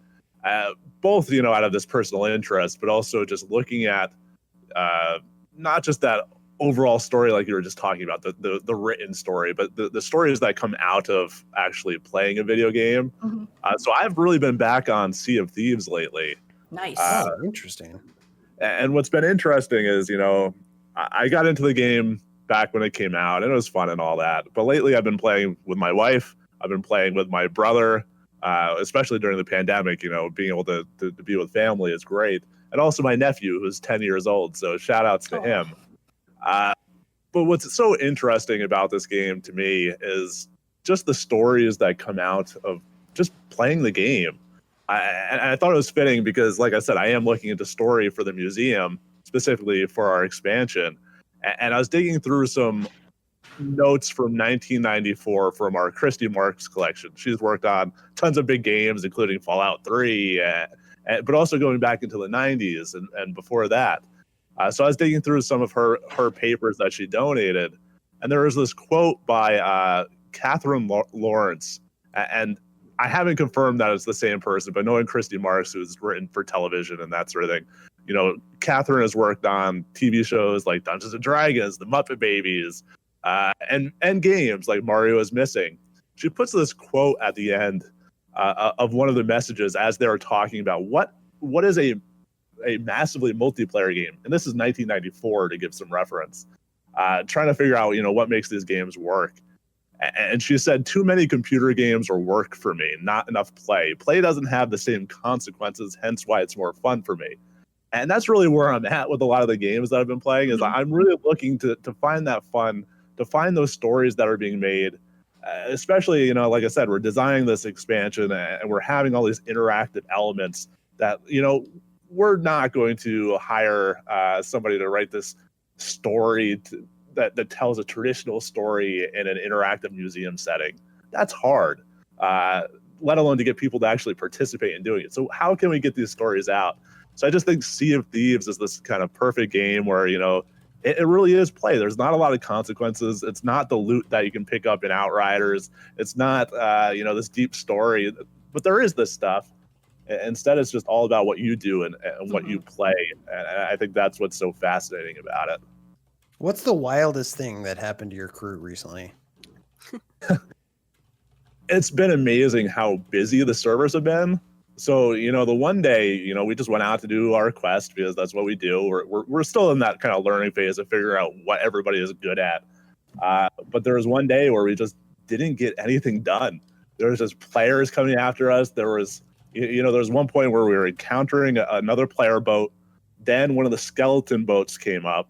S5: both, out of this personal interest, but also just looking at not just that overall story, like you were just talking about, the written story, but the stories that come out of actually playing a video game.
S4: Mhm.
S5: So I've really been back on Sea of Thieves lately.
S4: Nice.
S1: Oh, interesting.
S5: And what's been interesting is, I got into the game back when it came out, and it was fun and all that. But lately, I've been playing with my wife. I've been playing with my brother, especially during the pandemic. Being able to be with family is great. And also my nephew, who's 10 years old. So shout outs to him. But what's so interesting about this game to me is just the stories that come out of just playing the game. I thought it was fitting because, like I said, I am looking into story for the museum, specifically for our expansion. And I was digging through some notes from 1994 from our Christy Marks collection. She's worked on tons of big games, including Fallout 3, but also going back into the 90s and before that. So I was digging through some of her papers that she donated, and there was this quote by Catherine Lawrence, and I haven't confirmed that it's the same person, but knowing Christy Marks, who's written for television and that sort of thing, Catherine has worked on TV shows like Dungeons and Dragons, The Muppet Babies, and games like Mario is Missing. She puts this quote at the end of one of the messages as they're talking about what is a massively multiplayer game, and this is 1994 to give some reference, trying to figure out what makes these games work. And she said, too many computer games are work for me, not enough play. Play doesn't have the same consequences, hence why it's more fun for me. And that's really where I'm at with a lot of the games that I've been playing, is I'm really looking to find that fun, to find those stories that are being made, especially, like I said, we're designing this expansion and we're having all these interactive elements that, we're not going to hire somebody to write this story that tells a traditional story in an interactive museum setting. That's hard, let alone to get people to actually participate in doing it. So how can we get these stories out? So I just think Sea of Thieves is this kind of perfect game where, it really is play. There's not a lot of consequences. It's not the loot that you can pick up in Outriders. It's not, this deep story, but there is this stuff. Instead, it's just all about what you do and what you play. And I think that's what's so fascinating about it.
S1: What's the wildest thing that happened to your crew recently?
S5: It's been amazing how busy the servers have been. So, the one day, we just went out to do our quest because that's what we do. We're still in that kind of learning phase of figuring out what everybody is good at. But there was one day where we just didn't get anything done. There was just players coming after us. There was, there was one point where we were encountering another player boat. Then one of the skeleton boats came up.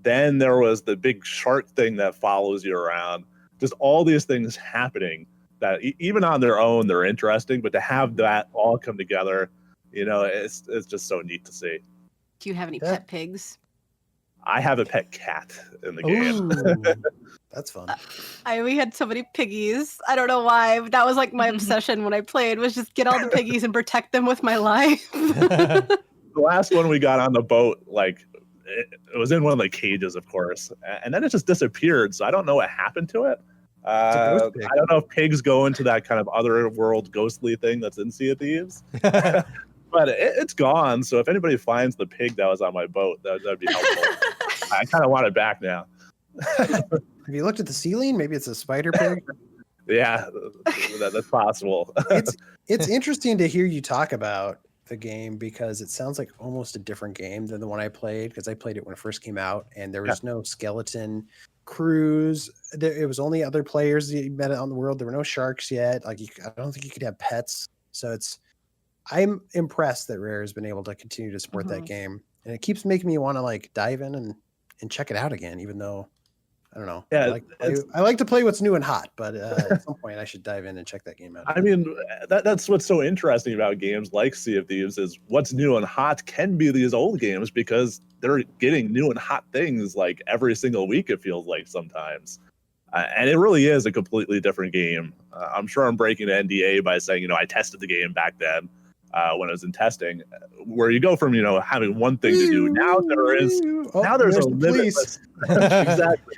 S5: Then there was the big shark thing that follows you around. Just all these things happening that even on their own, they're interesting, but to have that all come together, it's just so neat to see.
S3: Do you have any pet pigs?
S5: I have a pet cat in the game.
S1: That's fun.
S3: We had so many piggies. I don't know why. But that was like my obsession when I played, was just get all the piggies and protect them with my life.
S5: The last one we got on the boat, it was in one of the cages, of course, and then it just disappeared. So I don't know what happened to it. I don't know if pigs go into that kind of other world ghostly thing that's in Sea of Thieves, but it's gone. So if anybody finds the pig that was on my boat, that'd be helpful. I kind of want it back now.
S1: Have you looked at the ceiling? Maybe it's a spider pig.
S5: Yeah, that's possible.
S1: It's interesting to hear you talk about the game because it sounds like almost a different game than the one I played, because I played it when it first came out and there was no skeleton crews. It was only other players that you met on the world. There were no sharks yet. I don't think you could have pets. So I'm impressed that Rare has been able to continue to support that game, and it keeps making me want to dive in and check it out again, even though I don't know.
S5: Yeah,
S1: I like to play what's new and hot, but at some point I should dive in and check that game out.
S5: I mean, that's what's so interesting about games like Sea of Thieves is what's new and hot can be these old games because they're getting new and hot things every single week, it feels like sometimes. And it really is a completely different game. I'm sure I'm breaking an NDA by saying, I tested the game back then when I was in testing, where you go from, having one thing to do. Now there's a limitless, exactly.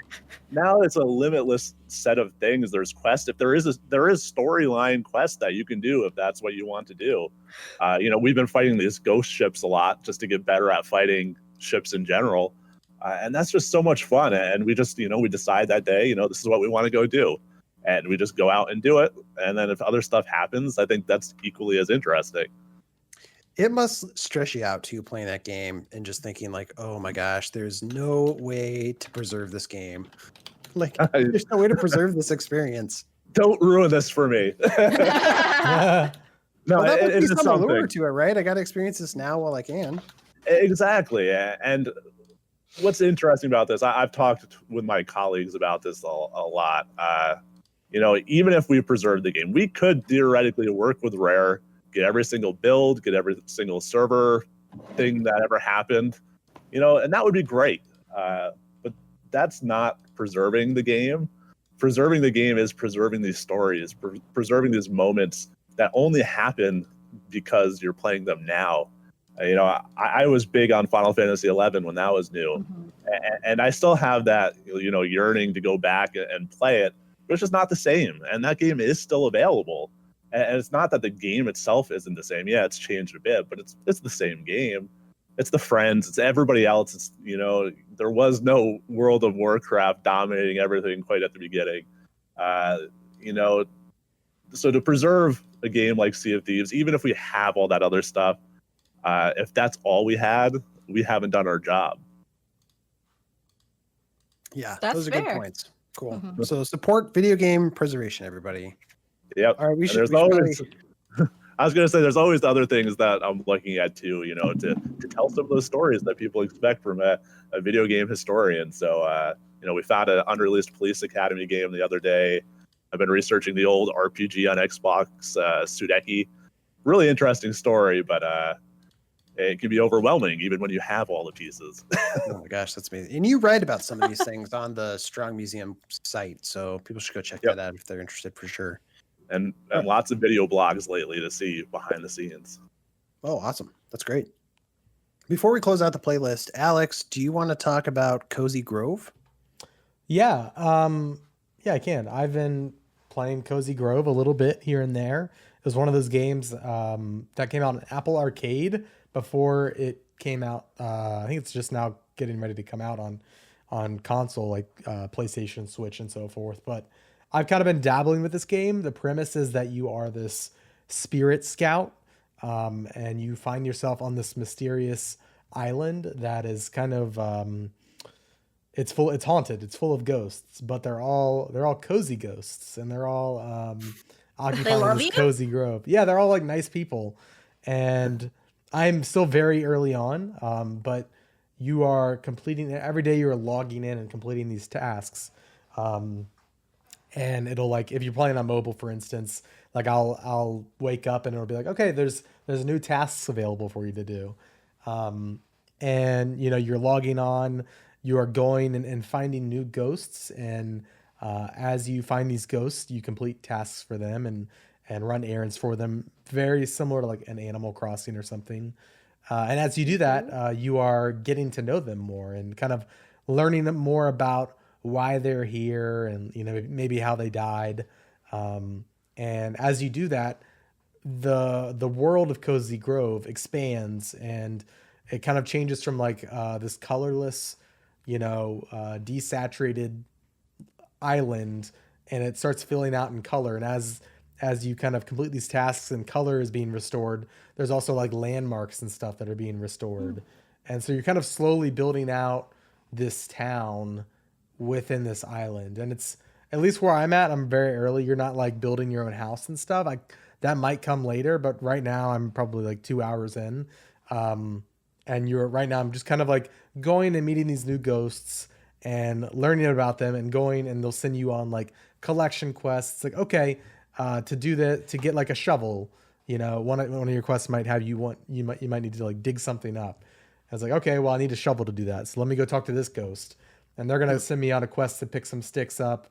S5: Now it's a limitless set of things. There's quests. If there is storyline quests that you can do if that's what you want to do. We've been fighting these ghost ships a lot just to get better at fighting ships in general. And that's just so much fun. And we just, we decide that day, this is what we want to go do. And we just go out and do it. And then if other stuff happens, I think that's equally as interesting.
S1: It must stress you out too, playing that game and just thinking like, oh my gosh, there's no way to preserve this game. Like, there's no way to preserve this experience.
S5: Don't ruin this for me. No,
S1: well, that
S5: it is
S1: some
S5: something
S1: allure to it, right? I got to experience this now while I can.
S5: Exactly. And what's interesting about this, I've talked with my colleagues about this a lot. Even if we preserve the game, we could theoretically work with Rare, get every single build, get every single server thing that ever happened, and that would be great. But that's not preserving the game. Preserving the game is preserving these stories, preserving these moments that only happen because you're playing them now. I was big on Final Fantasy XI when that was new, and I still have that, yearning to go back and play it, but it's just not the same. And that game is still available. And it's not that the game itself isn't the same. Yeah, it's changed a bit, but it's the same game. It's the friends. It's everybody else. It's, there was no World of Warcraft dominating everything quite at the beginning. So to preserve a game like Sea of Thieves, even if we have all that other stuff, if that's all we had, we haven't done our job.
S1: Yeah,
S3: That's
S1: those are
S3: fair.
S1: good points. Cool. So support video game preservation, everybody.
S5: Yep.
S1: All right, we should.
S5: I was going to say, there's always other things that I'm looking at too, to tell some of those stories that people expect from a video game historian. So, we found an unreleased Police Academy game the other day. I've been researching the old RPG on Xbox, Sudeki. Really interesting story, but it can be overwhelming even when you have all the pieces.
S1: Oh my gosh, that's amazing. And you write about some of these things on the Strong Museum site, so people should go check that out if they're interested for sure.
S5: And lots of video blogs lately to see behind the scenes.
S1: Oh, awesome. That's great. Before we close out the playlist, Alex, do you want to talk about Cozy Grove?
S2: Yeah, I can. I've been playing Cozy Grove a little bit here and there. It was one of those games that came out on Apple Arcade before it came out. I think it's just now getting ready to come out on console, like PlayStation, Switch, and so forth. But I've kind of been dabbling with this game. The premise is that you are this spirit scout, and you find yourself on this mysterious island that is kind of it's haunted. It's full of ghosts, but they're all cozy ghosts, and they're all occupying this cozy grove. Yeah, they're all like nice people, and I'm still very early on, but you are completing every day. You are logging in and completing these tasks. And it'll, like, if you're playing on mobile, for instance, like I'll wake up and it'll be like, okay, there's new tasks available for you to do. And you're logging on, you are going and finding new ghosts. And as you find these ghosts, you complete tasks for them and run errands for them. Very similar to like an Animal Crossing or something. And as you do that, you are getting to know them more and kind of learning more about why they're here and maybe how they died, and as you do that, the world of Cozy Grove expands, and it kind of changes from like this colorless desaturated island, and it starts filling out in color. And as you kind of complete these tasks and color is being restored, there's also like landmarks and stuff that are being restored. And so you're kind of slowly building out this town within this island. And it's, at least where I'm at, I'm very early. You're not like building your own house and stuff. That might come later, but right now I'm probably like 2 hours in. And right now I'm just kind of like going and meeting these new ghosts and learning about them and going, and they'll send you on like collection quests. Like, okay, to do that, to get like a shovel, one of your quests might have you might need to like dig something up. I was like, okay, well, I need a shovel to do that. So let me go talk to this ghost. And they're going to send me on a quest to pick some sticks up,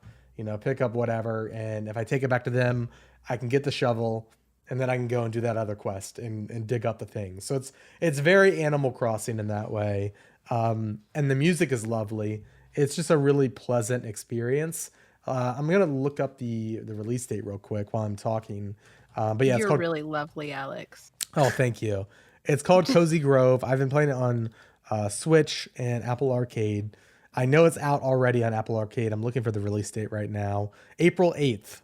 S2: pick up whatever. And if I take it back to them, I can get the shovel, and then I can go and do that other quest and dig up the thing. So it's very Animal Crossing in that way. And the music is lovely. It's just a really pleasant experience. I'm going to look up the release date real quick while I'm talking. But yeah,
S3: You're really lovely, Alex.
S2: Oh, thank you. It's called Cozy Grove. I've been playing it on Switch and Apple Arcade. I know it's out already on Apple Arcade. I'm looking for the release date right now. April 8th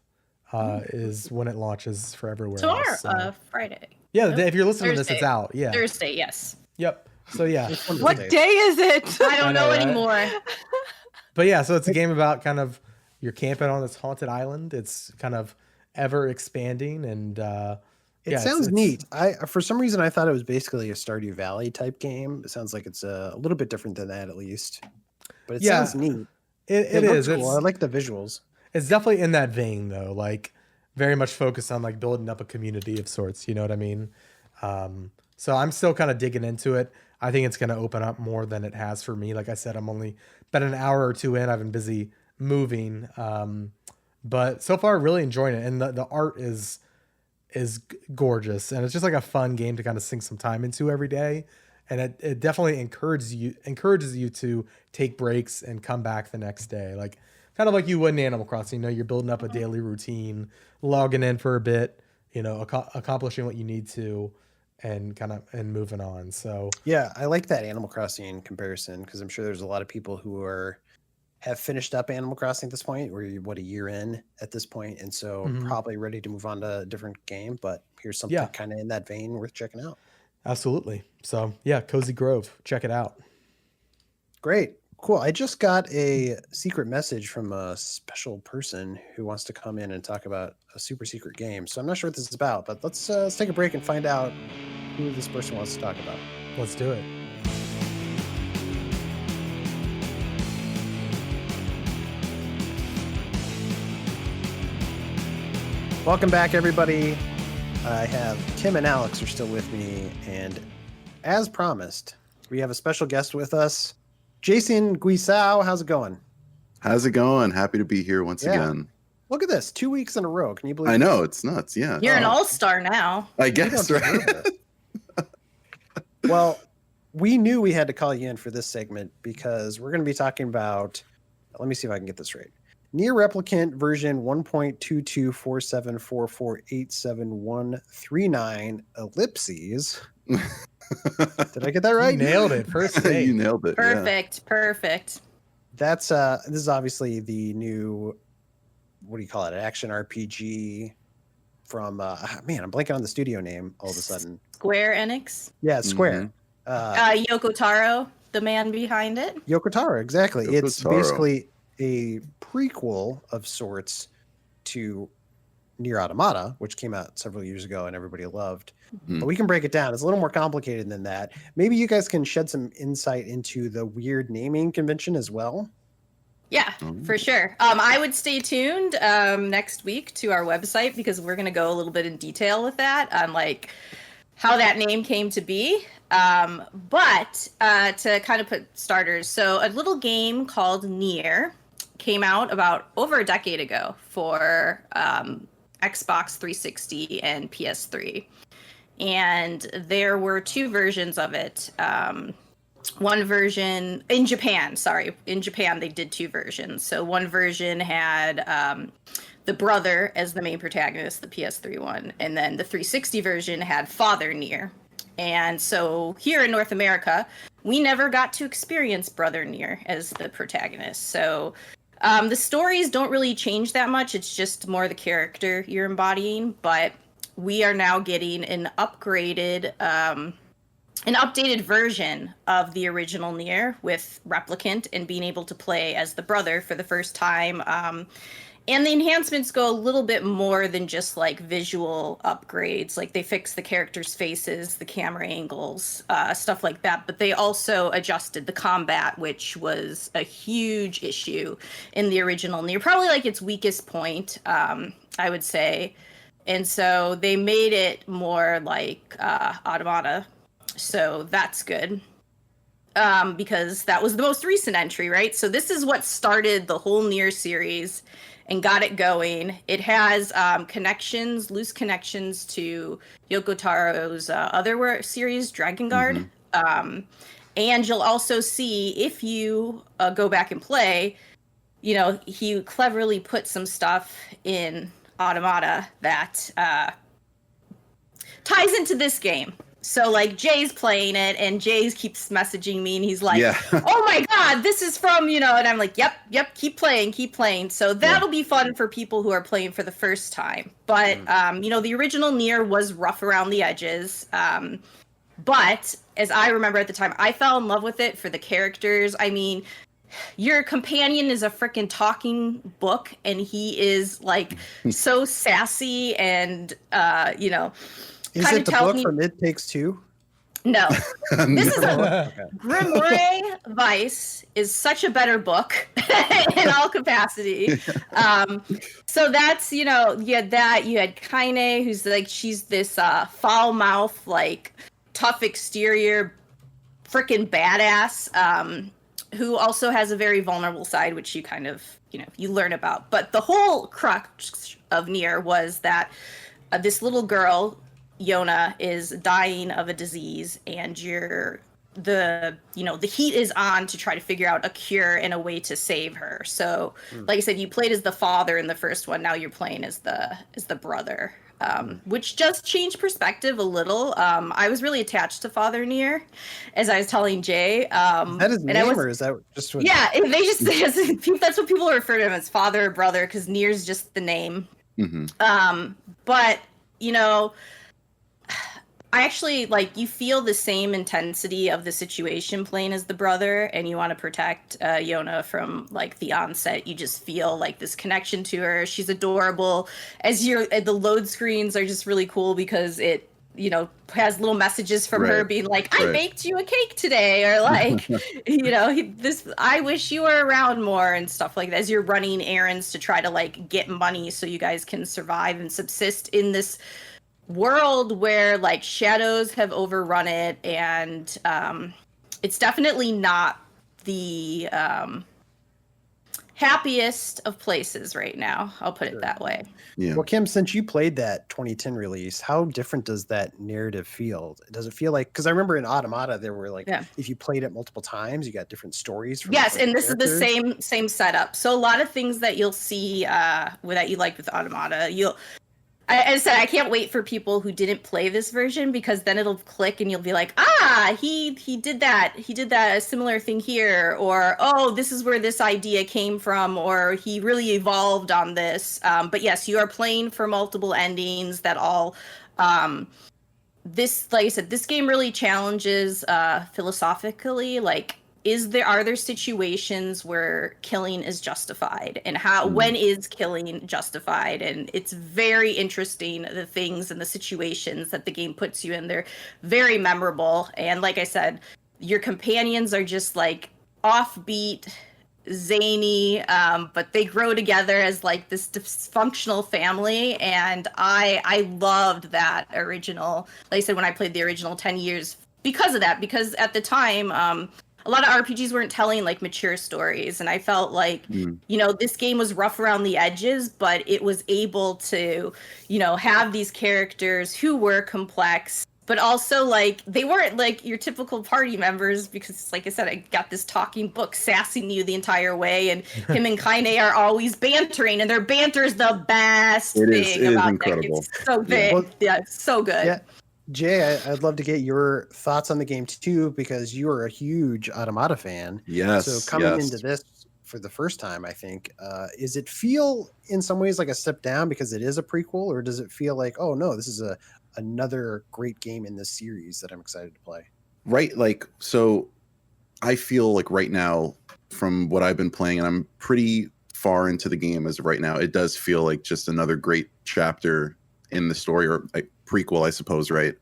S2: is when it launches for everywhere
S4: Tomorrow,
S2: else. So.
S4: Friday.
S2: Yeah,
S4: Nope.
S2: if you're listening to this,
S4: Thursday.
S2: it's out. Yeah.
S4: Thursday, yes.
S2: Yep. So yeah.
S3: What day is it?
S4: I don't know
S2: right?
S4: anymore.
S2: But yeah, so it's a game about kind of you're camping on this haunted island. It's kind of ever expanding and
S1: It sounds neat. For some reason I thought it was basically a Stardew Valley type game. It sounds like it's a little bit different than that at least. But it sounds neat.
S2: It
S1: looks
S2: is.
S1: Cool. I like the visuals.
S2: It's definitely in that vein though, like very much focused on like building up a community of sorts, you know what I mean? So I'm still kind of digging into it. I think it's going to open up more than it has for me. Like I said, I'm only been an hour or two in. I've been busy moving. But so far really enjoying it. And the art is gorgeous. And it's just like a fun game to kind of sink some time into every day. And it definitely encourages you to take breaks and come back the next day. Like kind of like you would in Animal Crossing, you know, you're building up a daily routine, logging in for a bit, you know, accomplishing what you need to and moving on. So
S1: yeah, I like that Animal Crossing comparison because I'm sure there's a lot of people who have finished up Animal Crossing at this point. We're a year in at this point, and so probably ready to move on to a different game. But here's something kind of in that vein worth checking out.
S2: Absolutely. So yeah, Cozy Grove, check it out.
S1: Great. Cool. I just got a secret message from a special person who wants to come in and talk about a super secret game. So I'm not sure what this is about, but let's take a break and find out who this person wants to talk about.
S2: Let's do it.
S1: Welcome back, everybody. I have Tim and Alex are still with me, and as promised, we have a special guest with us. Jason Guisao, how's it going?
S6: How's it going? Happy to be here once again.
S1: Look at this, 2 weeks in a row. Can you believe
S6: I know, it's nuts, yeah.
S4: You're an all-star now.
S6: I guess, right?
S1: Well, we knew we had to call you in for this segment because we're going to be talking about, let me see if I can get this right. Nier Replicant version 1.224744871139 ellipses. Did I get that right?
S2: You nailed it. First day.
S6: You nailed it.
S4: Perfect.
S1: That's this is obviously the new, what do you call it? An action RPG from man, I'm blanking on the studio name all of a sudden.
S4: Square Enix.
S1: Yeah, Square.
S4: Yoko Taro, the man behind it.
S1: Yoko Taro, exactly.
S6: Yoko
S1: It's
S6: Taro.
S1: basically a prequel of sorts to Nier Automata, which came out several years ago and everybody loved. But we can break it down. It's a little more complicated than that. Maybe you guys can shed some insight into the weird naming convention as well.
S4: Yeah, for sure. I would stay tuned next week to our website because we're going to go a little bit in detail with that on like how that name came to be. But to kind of put starters, so a little game called Nier came out about over a decade ago for Xbox 360 and PS3. And there were two versions of it. One version in Japan, they did two versions. So one version had the brother as the main protagonist, the PS3 one, and then the 360 version had Father Nier. And so here in North America, we never got to experience Brother Nier as the protagonist. So the stories don't really change that much. It's just more the character you're embodying. But we are now getting an updated version of the original Nier with Replicant and being able to play as the brother for the first time. And the enhancements go a little bit more than just like visual upgrades. Like they fix the characters' faces, the camera angles, stuff like that. But they also adjusted the combat, which was a huge issue in the original Nier. Probably like its weakest point, I would say. And so they made it more like Automata. So that's good. Because that was the most recent entry, right? So this is what started the whole Nier series and got it going. It has loose connections to Yoko Taro's other series, Dragon Guard. And you'll also see, if you go back and play, you know, he cleverly put some stuff in Automata that ties into this game. So like Jay's playing it, and Jay keeps messaging me, and he's like,
S6: Yeah.
S4: "Oh my god, this is from," and I'm like, "Yep, keep playing." So that'll be fun for people who are playing for the first time. But the original Nier was rough around the edges. But as I remember at the time, I fell in love with it for the characters. I mean, your companion is a freaking talking book, and he is like so sassy and
S1: Is
S4: kind
S1: it
S4: of
S1: the
S4: tells
S1: book
S4: me
S1: from It Takes Two?
S4: no. This is a
S2: Okay.
S4: Grimoire Vice is such a better book in all capacity. So that's you had that. You had Kaine, who's like she's this foul mouth, like tough exterior, freaking badass. Who also has a very vulnerable side, which you kind of you learn about. But the whole crux of Nier was that this little girl, Yona, is dying of a disease, and the heat is on to try to figure out a cure and a way to save her. So like I said, you played as the father in the first one, now you're playing as the brother, which just changed perspective a little. I was really attached to Father Nier, as I was telling Jay.
S1: Is that his name, or is that just what?
S4: Yeah, they just that's what people refer to him as, father or brother, because Nier's just the name. But I actually you feel the same intensity of the situation playing as the brother, and you want to protect Yona from the onset. You just feel this connection to her. She's adorable. The load screens are just really cool because it has little messages from her being like, I baked you a cake today, or I wish you were around more, and stuff like that, as you're running errands to try to get money so you guys can survive and subsist in this world where shadows have overrun it, and it's definitely not the happiest of places right now. I'll put it that way.
S6: Yeah.
S1: Well, Kim, since you played that 2010 release, how different does that narrative feel? Does it feel because I remember in Automata there were if you played it multiple times, you got different stories from
S4: yes, and this
S1: characters.
S4: is the same setup. So a lot of things that you'll see that you like with Automata, I said I can't wait for people who didn't play this version, because then it'll click and you'll be like, he did that a similar thing here, or this is where this idea came from, or he really evolved on this. But yes, you are playing for multiple endings that all this, like I said, this game really challenges philosophically, are there situations where killing is justified, and when is killing justified? And it's very interesting, the things and the situations that the game puts you in. They're very memorable, and like I said, your companions are just offbeat, zany, but they grow together as this dysfunctional family. And I loved that original, like I said, when I played the original 10 years because of that, because at the time a lot of RPGs weren't telling mature stories, and I felt this game was rough around the edges, but it was able to have these characters who were complex, but also they weren't your typical party members, because like I said, I got this talking book sassing you the entire way, and him and Kaine are always bantering, and their banter is the best thing about
S6: incredible.
S4: that. It's so big. Yeah, it's so good.
S1: Yeah. Jay, I'd love to get your thoughts on the game too, because you are a huge Automata fan.
S6: Yes.
S1: So coming into this for the first time, I think, does it feel in some ways like a step down because it is a prequel, or does it feel oh no, this is another great game in this series that I'm excited to play?
S6: Right. So I feel right now, from what I've been playing, and I'm pretty far into the game as of right now, it does feel like just another great chapter in the story, or prequel, I suppose, right?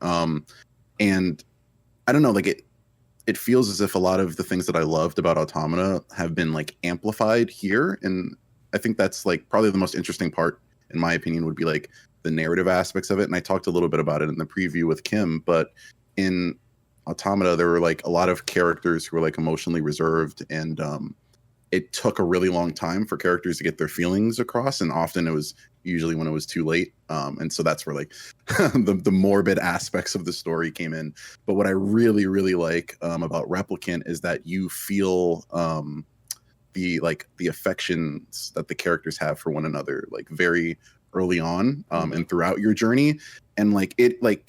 S6: And I don't know, it feels as if a lot of the things that I loved about Automata have been amplified here, and I think that's probably the most interesting part, in my opinion, would be the narrative aspects of it. And I talked a little bit about it in the preview with Kim, but in Automata there were a lot of characters who were emotionally reserved, and it took a really long time for characters to get their feelings across, and often it was usually when it was too late. And so that's where the morbid aspects of the story came in. But what I really, really like about Replicant is that you feel the affections that the characters have for one another, very early on and throughout your journey. And like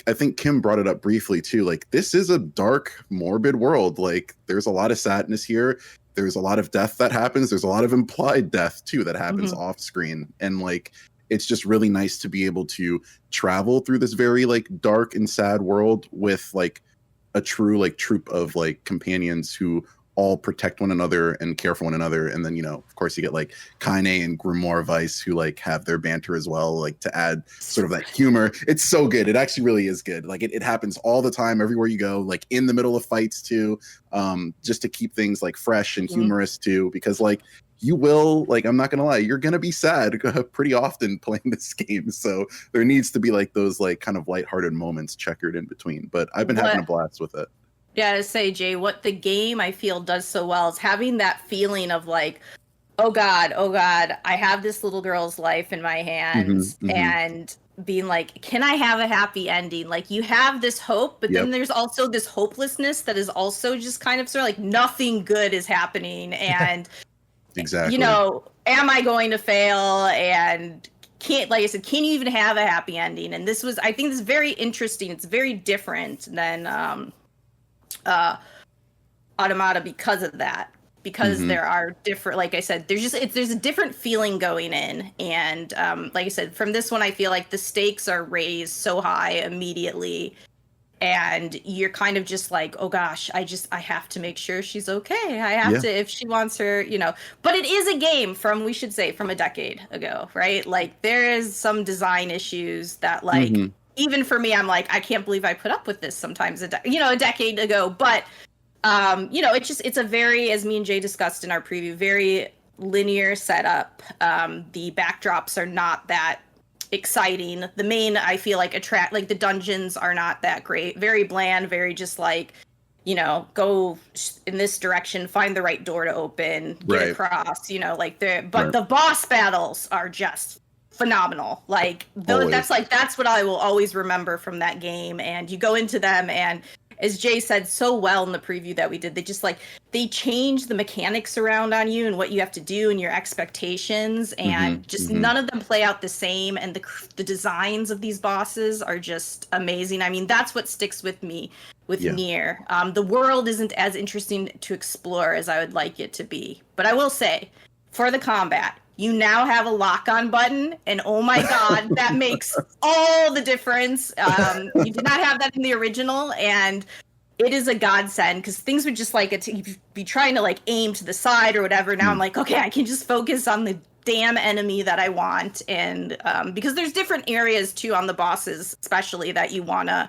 S6: I think Kim brought it up briefly too. Like, this is a dark, morbid world. Like, there's a lot of sadness here. There's a lot of death that happens. There's a lot of implied death too that happens off screen. And like, it's just really nice to be able to travel through this very like dark and sad world with like a true like troop of like companions who all protect one another and care for one another. And then, you know, of course you get like Kaine and Grimoire Vice who like have their banter as well, like to add sort of that humor. It's so good. It actually really is good. Like it happens all the time, everywhere you go, like in the middle of fights too, just to keep things like fresh and humorous too, because like you will, like, I'm not gonna lie, you're gonna be sad pretty often playing this game. So there needs to be like those like kind of lighthearted moments checkered in between. But I've been having a blast with it.
S4: Yeah, to say, Jay, what the game I feel does so well is having that feeling of like, oh God, I have this little girl's life in my hands, and being like, can I have a happy ending? Like, you have this hope, but then there's also this hopelessness that is also just kind of sort of like nothing good is happening, and
S6: exactly,
S4: you know, am I going to fail? And can't, like I said, can you even have a happy ending? And this was, I think, this is very interesting. It's very different than Automata because of that, because there are different, like I said, there's a different feeling going in. And like I said, from this one, I feel like the stakes are raised so high immediately, and you're kind of just like, oh gosh, I have to make sure she's okay. I have to, if she wants her, you know. But it is a game from, we should say, from a decade ago, right? Like, there is some design issues that, like, even for me, I'm like, I can't believe I put up with this sometimes, a decade ago. But, you know, it's a very, as me and Jay discussed in our preview, very linear setup. The backdrops are not that exciting. The main, I feel like, like the dungeons are not that great. Very bland, very just like, you know, go in this direction, find the right door to open, get across, you know, like the boss battles are just phenomenal. Like that's what I will always remember from that game. And you go into them, and as Jay said so well in the preview that we did, they change the mechanics around on you and what you have to do and your expectations, and just none of them play out the same. And the designs of these bosses are just amazing. I mean, that's what sticks with me with Nier. The world isn't as interesting to explore as I would like it to be, but I will say, for the combat, you now have a lock-on button, and oh my god, that makes all the difference. You did not have that in the original, and it is a godsend, because things would just like be trying to like aim to the side or whatever. Now I'm like, okay, I can just focus on the damn enemy that I want, and because there's different areas too on the bosses, especially, that you want to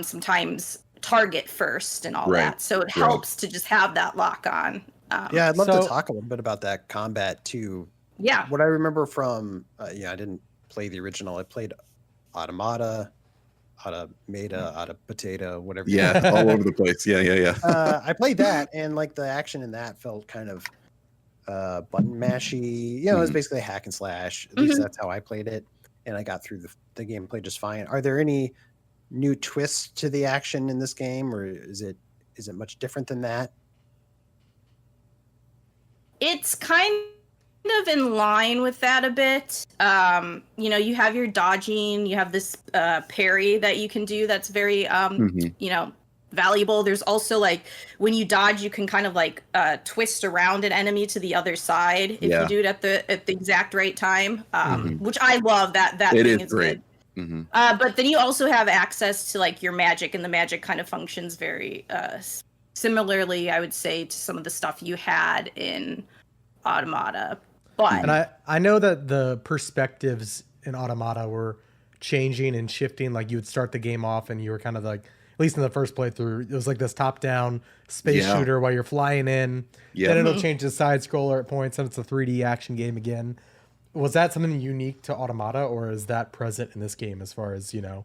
S4: sometimes target first and all that. So it helps to just have that lock-on.
S1: Yeah, I'd love to talk a little bit about that combat too.
S4: Yeah.
S1: What I remember from, I didn't play the original. I played Automata, Potato, whatever.
S6: Yeah, all over the place. Yeah.
S1: I played that, and like the action in that felt kind of button mashy. You know, it was basically a hack and slash. At least that's how I played it, and I got through the game and played just fine. Are there any new twists to the action in this game, or is it much different than that?
S4: It's kind of in line with that a bit. You know, you have your dodging, you have this parry that you can do that's very, you know, valuable. There's also, like, when you dodge, you can kind of like twist around an enemy to the other side if you do it at the exact right time, which I love. That
S6: it
S4: thing
S6: is great.
S4: Good. But then you also have access to like your magic, and the magic kind of functions very similarly, I would say, to some of the stuff you had in Automata. But
S2: and I know that the perspectives in Automata were changing and shifting. Like, you would start the game off and you were kind of like, at least in the first playthrough, it was like this top-down space shooter while you're flying in. Then it'll change to side scroller at points, and it's a 3D action game again. Was that something unique to Automata, or is that present in this game as far as, you know,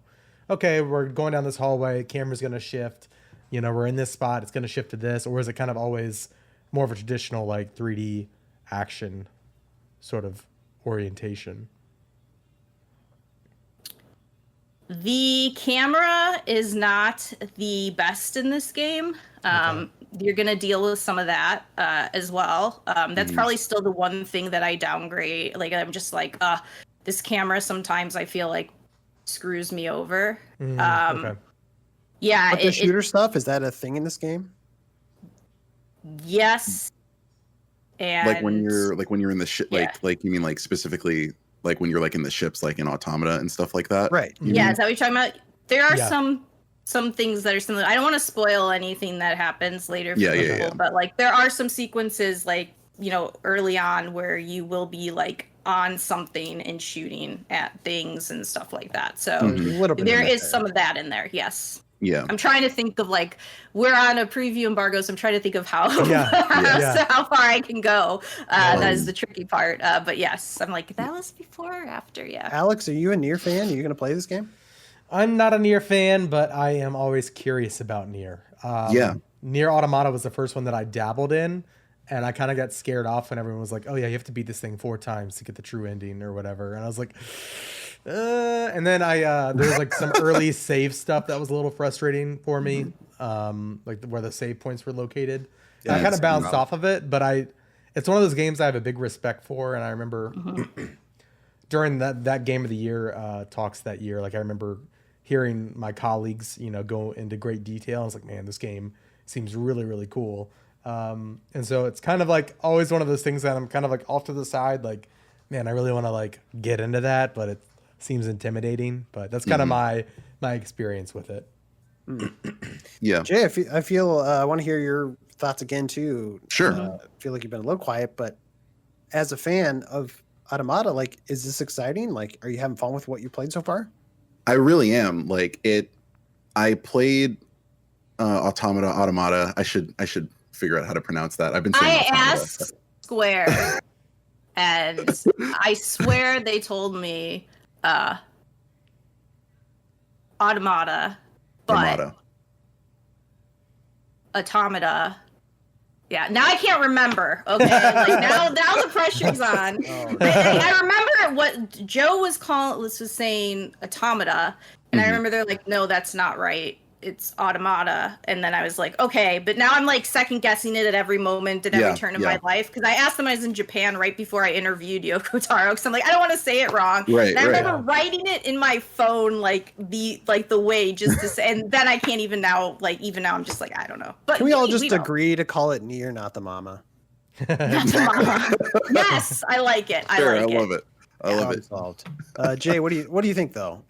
S2: okay, we're going down this hallway, camera's going to shift, you know, we're in this spot, it's going to shift to this, or is it kind of always more of a traditional like 3D action sort of orientation?
S4: the camera is not the best in this game. You're going to deal with some of that as well. That's probably still the one thing that I downgrade. Like, I'm just like, this camera sometimes I feel like screws me over.
S2: Okay.
S4: Yeah.
S1: But the shooter stuff, is that a thing in this game?
S4: Yes. And
S6: Like when you're in the ship, like you mean like specifically like when you're like in the ships, like in Automata and stuff like that.
S1: Right.
S6: You
S4: yeah,
S6: mean?
S4: is that what you're talking about? There are
S2: Yeah.
S4: some things that are similar. I don't want to spoil anything that happens later for
S6: Yeah,
S4: people,
S6: yeah, yeah.
S4: but like there are some sequences like, you know, early on where you will be like on something and shooting at things and stuff like that. So
S6: Mhm.
S1: A little bit.
S4: there
S1: of that
S4: is
S1: there.
S4: some of that in there. Yes.
S6: Yeah.
S4: I'm trying to think of like we're on a preview embargo, so I'm trying to think of how
S2: Yeah.
S4: how far I can go. That is
S6: Um,
S4: the tricky part. But yes, I'm like that was before or after. Yeah.
S1: Alex, are you a Nier fan? Are you going to play this game?
S2: I'm not a Nier fan, but I am always curious about Nier.
S6: Yeah.
S2: Nier Automata was the first one that I dabbled in, and I kind of got scared off when everyone was like, "Oh yeah, you have to beat this thing 4 times to get the true ending or whatever." And I was like, and then there was like some early save stuff that was a little frustrating for me, like where the save points were located. And I
S6: Yeah,
S2: kind of
S6: it's
S2: bounced
S6: rough.
S2: off of it, but it's one of those games I have a big respect for, and I remember during that game of the year talks that year, like I remember hearing my colleagues, you know, go into great detail. I was like, man, this game seems really, really cool. And so it's kind of like always one of those things that I'm kind of like off to the side, like, man, I really want to like get into that, but it seems intimidating. But that's kind of my experience with it.
S6: Yeah.
S1: Jay, I want to hear your thoughts again too.
S6: Sure.
S1: I feel like you've been a little quiet, but as a fan of Automata, like, is this exciting? Like, are you having fun with what you played so far?
S6: I really am. Like I played Automata. I should figure out how to pronounce that. I've been saying
S4: I
S6: Automata.
S4: asked Square, and I swear they told me Automata, but Automata. Yeah, now I can't remember. Okay, like now the pressure's on. I remember what Joe was saying Automata, and I remember they're like, no, that's not right. It's Automata. And then I was like, okay, but now I'm like second guessing it at every moment and every turn of my life, because I asked them I was in Japan right before I interviewed Yoko Taro, because I'm like, I don't want to say it wrong.
S6: Right,
S4: and I remember writing it in my phone like the way just to say, and then I can't even now, like even now I'm just like, I don't know. But
S1: Can we all just agree to call it Nier, not the Mama?
S4: Yes, I like it. I
S6: Sure,
S4: like it.
S6: I love it. I love it.
S1: Solved. Jay, what do you think though?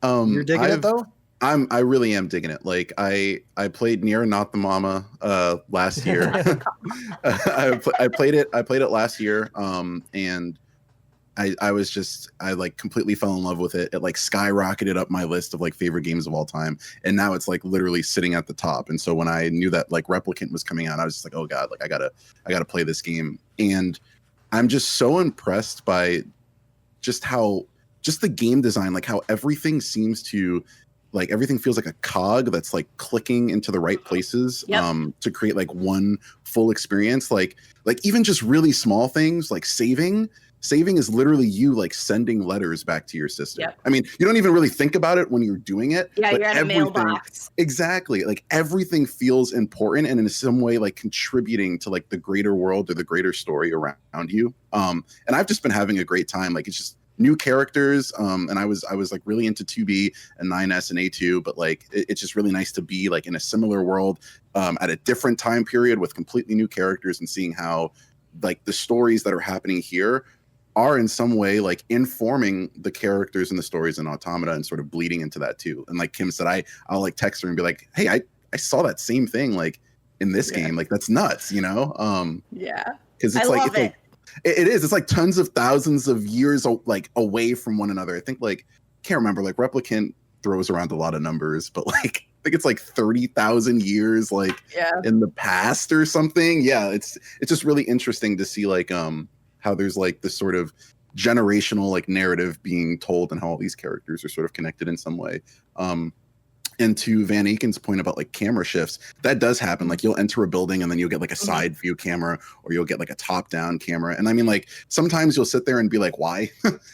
S1: You're digging it though?
S6: I really am digging it. Like I played Nier Not the Mama last year. I played it last year. And I like completely fell in love with it. It like skyrocketed up my list of like favorite games of all time. And now it's like literally sitting at the top. And so when I knew that like Replicant was coming out, I was just like, oh God, like I gotta play this game. And I'm just so impressed by just the game design, like how everything seems to, like everything feels like a cog that's like clicking into the right places to create like one full experience. Like even just really small things like saving is literally you like sending letters back to your sister.
S4: Yep.
S6: I mean, you don't even really think about it when you're doing it.
S4: Yeah,
S6: but
S4: you're at a mailbox.
S6: Exactly. Like everything feels important and in some way like contributing to like the greater world or the greater story around you. And I've just been having a great time. Like it's just new characters. And I was like really into 2B and 9S and A2, but like it's just really nice to be like in a similar world at a different time period with completely new characters and seeing how like the stories that are happening here are in some way like informing the characters and the stories in Automata and sort of bleeding into that too. And like Kim said, I'll like text her and be like, hey, I saw that same thing like in this game. Like that's nuts, you know?
S4: Yeah.
S6: Because it's like it is. It's like tons of thousands of years like away from one another. I think like can't remember. Like Replicant throws around a lot of numbers, but like I think it's like 30,000 years like in the past or something. Yeah, it's just really interesting to see like how there's like this sort of generational like narrative being told and how all these characters are sort of connected in some way. And to Van Aken's point about like camera shifts, that does happen. Like you'll enter a building and then you'll get like a side view camera or you'll get like a top down camera. And I mean, like sometimes you'll sit there and be like, why,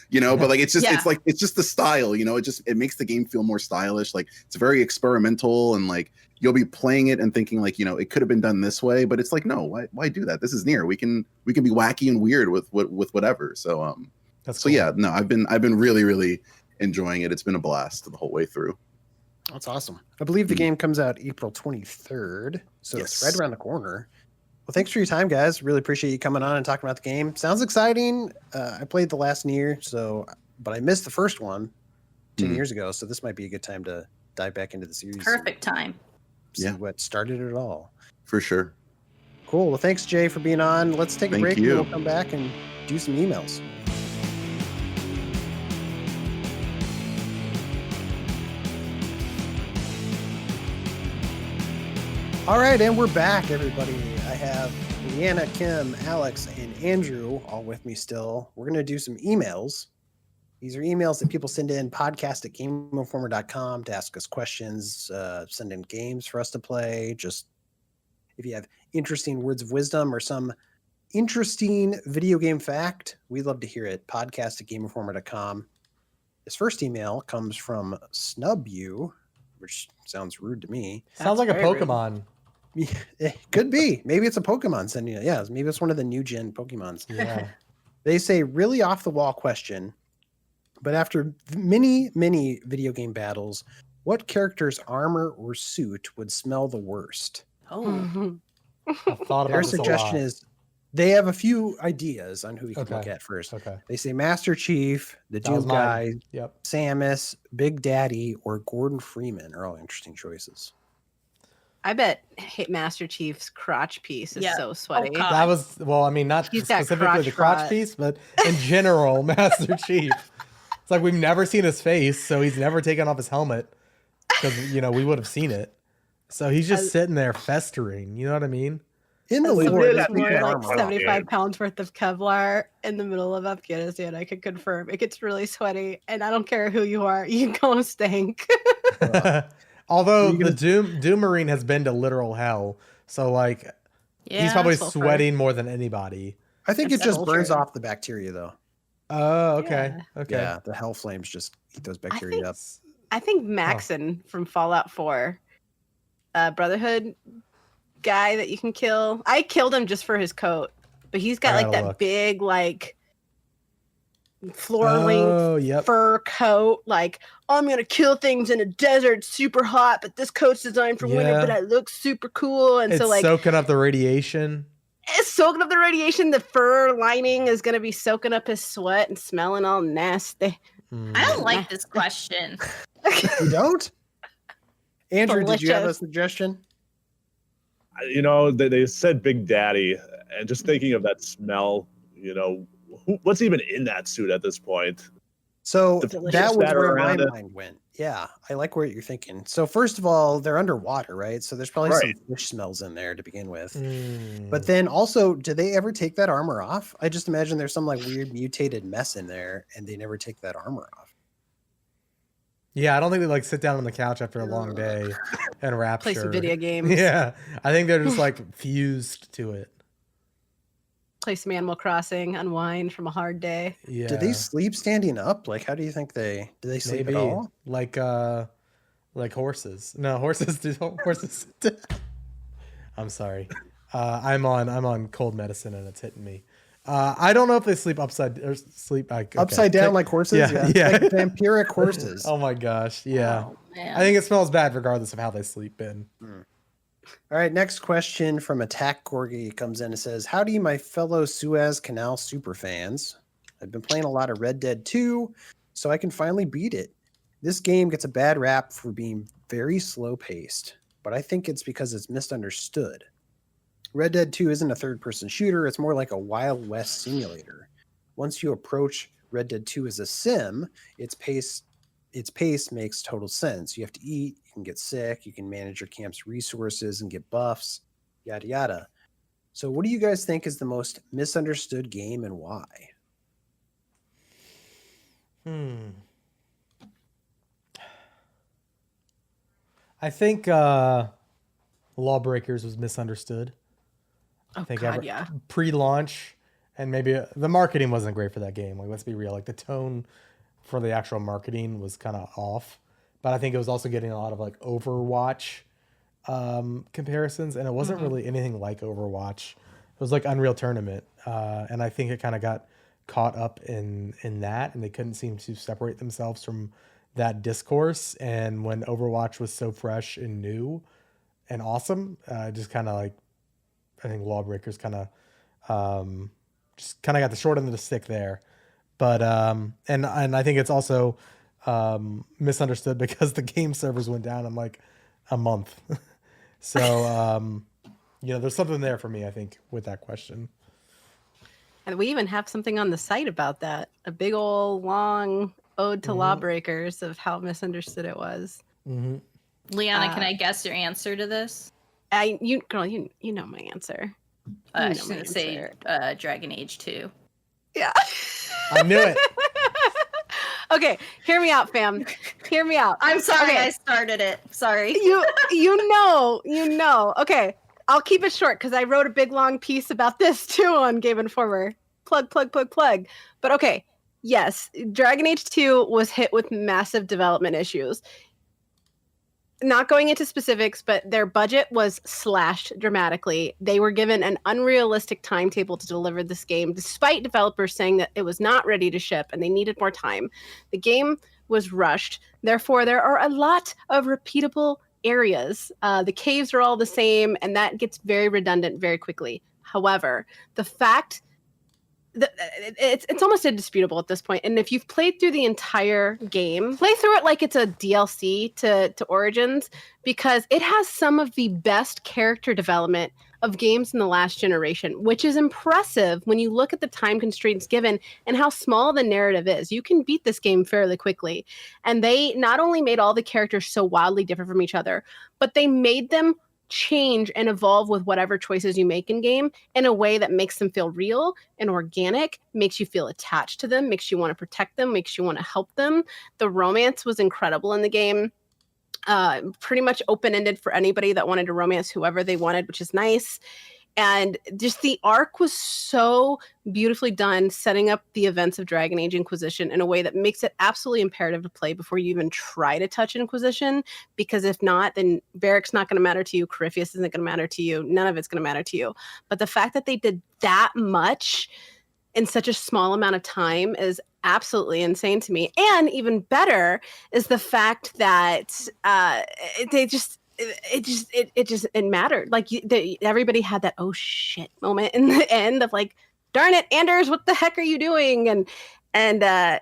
S6: you know, but like, it's just, it's just the style, you know, it makes the game feel more stylish. Like it's very experimental and like, you'll be playing it and thinking like, you know, it could have been done this way, but it's like, no, why do that? This is Nier. We can be wacky and weird with whatever. So,
S2: That's
S6: So
S2: cool.
S6: yeah, no, I've been really enjoying it. It's been a blast the whole way through.
S1: That's awesome. I believe the game comes out April 23rd, so it's right
S6: Yes.
S1: around the corner. Well, thanks for your time, guys. Really appreciate you coming on and talking about the game. Sounds exciting. I played the last Nier, but I missed the first one 10 years ago, so this might be a good time to dive back into the series.
S4: Perfect time.
S1: See what started it all.
S6: For sure.
S1: Cool. Well, thanks, Jay, for being on. Let's take a
S6: Thank
S1: break and
S6: you.
S1: then we'll come back and do some emails. All right, and we're back, everybody. I have Leanna, Kim, Alex, and Andrew all with me still. We're going to do some emails. These are emails that people send in, podcast@gameinformer.com, to ask us questions, send in games for us to play. Just if you have interesting words of wisdom or some interesting video game fact, we'd love to hear it. Podcast@gameinformer.com. This first email comes from SnubU, which sounds rude to me.
S2: Sounds like a
S3: very rude.
S2: Pokemon.
S1: It could be. Maybe it's a Pokemon sending it. Yeah, maybe it's one of the new gen Pokemons.
S2: Yeah.
S1: They say, really off the wall question, but after many video game battles, what character's armor or suit would smell the worst?
S4: Oh,
S2: I've thought about
S1: Their
S2: this a
S1: suggestion
S2: lot.
S1: is they have a few ideas on who we could look
S2: Okay.
S1: at first.
S2: Okay.
S1: They say Master Chief, the
S2: That was
S1: Doom
S2: mine.
S1: guy,
S2: Yep.
S1: Samus, Big Daddy, or Gordon Freeman are all interesting choices.
S3: I bet Master Chief's crotch piece is
S4: Yeah.
S3: so sweaty.
S4: God.
S2: That was, well, I mean, not
S3: He's got
S2: specifically the
S3: crotch
S2: crotch
S3: rot.
S2: piece, but in general, Master Chief. It's like we've never seen his face, so he's never taken off his helmet because, we would have seen it. So he's just sitting there festering. You know what I mean?
S1: In the
S3: As
S1: lore,
S3: somebody
S1: they
S3: who's
S1: think
S3: worn
S1: that
S3: like
S1: armor-
S3: 75 pounds worth of Kevlar in the middle of Afghanistan, I can confirm it gets really sweaty, and I don't care who you are, you go stink.
S2: Although
S1: you
S2: the Doom Marine has been to literal hell, so like
S4: yeah.
S2: he's probably
S3: sulfur.
S2: sweating more than anybody.
S1: I think
S3: That's
S1: it just
S3: sulfur.
S1: burns off the bacteria, though.
S2: Oh, okay, okay.
S1: Yeah, the hell flames just eat those bacteria
S3: think-
S1: up.
S3: I think Maxon from Fallout 4, Brotherhood guy that you can kill. I killed him just for his coat, but he's got
S2: I
S3: like
S2: gotta
S3: that
S2: look.
S3: big like floor length
S2: Oh, yep.
S3: fur coat. Like, I'm gonna kill things in a desert, super hot, but this coat's designed for winter,
S2: Yeah.
S3: but I look super cool. And
S2: It's
S3: so like
S2: soaking up the radiation.
S3: it's soaking up the radiation. The fur lining is gonna be soaking up his sweat and smelling all nasty.
S2: Hmm.
S4: I don't like this question.
S1: You don't? Andrew, did you have a
S3: Delicious.
S1: suggestion?
S5: They said Big Daddy, and just thinking of that smell, what's even in that suit at this point?
S1: So
S5: Delicious
S1: that was
S5: batter
S1: where my
S5: around it.
S1: mind went. Yeah, I like where you're thinking. So first of all, they're underwater, right? So there's probably
S5: Right.
S1: some fish smells in there to begin with.
S2: Hmm.
S1: But then also, do they ever take that armor off? I just imagine there's some like weird mutated mess in there, and they never take that armor off.
S2: Yeah, I don't think they like sit down on the couch after a long day and rapture.
S3: Play some video games.
S2: Yeah, I think they're just like fused to it.
S3: Play some Animal Crossing, unwind from a hard day.
S2: Yeah.
S1: Do they sleep standing up? Like, how do you think do they sleep
S2: Maybe
S1: at all?
S2: like horses? No, horses do horses. I'm sorry. I'm on cold medicine and it's hitting me. I don't know if they sleep upside or sleep like
S1: Upside down like horses?
S2: Yeah, yeah.
S1: Like vampiric horses.
S2: Oh my gosh, yeah.
S4: Oh, man.
S2: I think it smells bad regardless of how they sleep in.
S1: All right, next question from Attack Corgi comes in and says, howdy, my fellow Suez Canal superfans. I've been playing a lot of Red Dead 2, so I can finally beat it. This game gets a bad rap for being very slow-paced, but I think it's because it's misunderstood. Red Dead 2 isn't a third-person shooter, it's more like a Wild West simulator. Once you approach Red Dead 2 as a sim, its pace makes total sense. You have to eat, you can get sick, you can manage your camp's resources and get buffs, yada yada. So what do you guys think is the most misunderstood game and why?
S2: I think Lawbreakers was misunderstood.
S3: Oh
S2: I think
S3: God, yeah.
S2: pre-launch, and maybe the marketing wasn't great for that game. Like, let's be real. Like, the tone for the actual marketing was kind of off. But I think it was also getting a lot of like Overwatch comparisons, and it wasn't really anything like Overwatch. It was like Unreal Tournament, and I think it kind of got caught up in that, and they couldn't seem to separate themselves from that discourse. And when Overwatch was so fresh and new and awesome, just kind of like, I think Lawbreakers kind of just kind of got the short end of the stick there. But and I think it's also misunderstood because the game servers went down in like a month. So there's something there for me, I think, with that question.
S3: And we even have something on the site about that. A big old long ode to Lawbreakers of how misunderstood it was.
S2: Mm-hmm.
S4: Liana, can I guess your answer to this?
S3: You know my answer.
S4: I was going to say Dragon Age 2.
S3: Yeah.
S2: I knew it.
S3: Okay, hear me out, fam. Hear me out.
S4: I'm sorry
S3: okay.
S4: I started it. Sorry.
S3: You know. Okay, I'll keep it short because I wrote a big long piece about this too on Game Informer. Plug. But okay, yes, Dragon Age 2 was hit with massive development issues. Not going into specifics, but their budget was slashed dramatically. They were given an unrealistic timetable to deliver this game, despite developers saying that it was not ready to ship and they needed more time. The game was rushed. Therefore, there are a lot of repeatable areas. The caves are all the same, and that gets very redundant very quickly. However, the fact that it's almost indisputable at this point. And if you've played through the entire game, play through it like it's a DLC to Origins, because it has some of the best character development of games in the last generation, which is impressive when you look at the time constraints given and how small the narrative is. You can beat this game fairly quickly. And they not only made all the characters so wildly different from each other, but they made them change and evolve with whatever choices you make in game in a way that makes them feel real and organic, makes you feel attached to them, makes you want to protect them, makes you want to help them. The romance was incredible in the game. Pretty much open-ended for anybody that wanted to romance whoever they wanted, which is nice. And just the arc was so beautifully done, setting up the events of Dragon Age Inquisition in a way that makes it absolutely imperative to play before you even try to touch Inquisition. Because if not, then Varric's not going to matter to you. Corypheus isn't going to matter to you. None of it's going to matter to you. But the fact that they did that much in such a small amount of time is absolutely insane to me. And even better is the fact that it mattered. Like everybody had that oh shit moment in the end of like, darn it, Anders, what the heck are you doing? And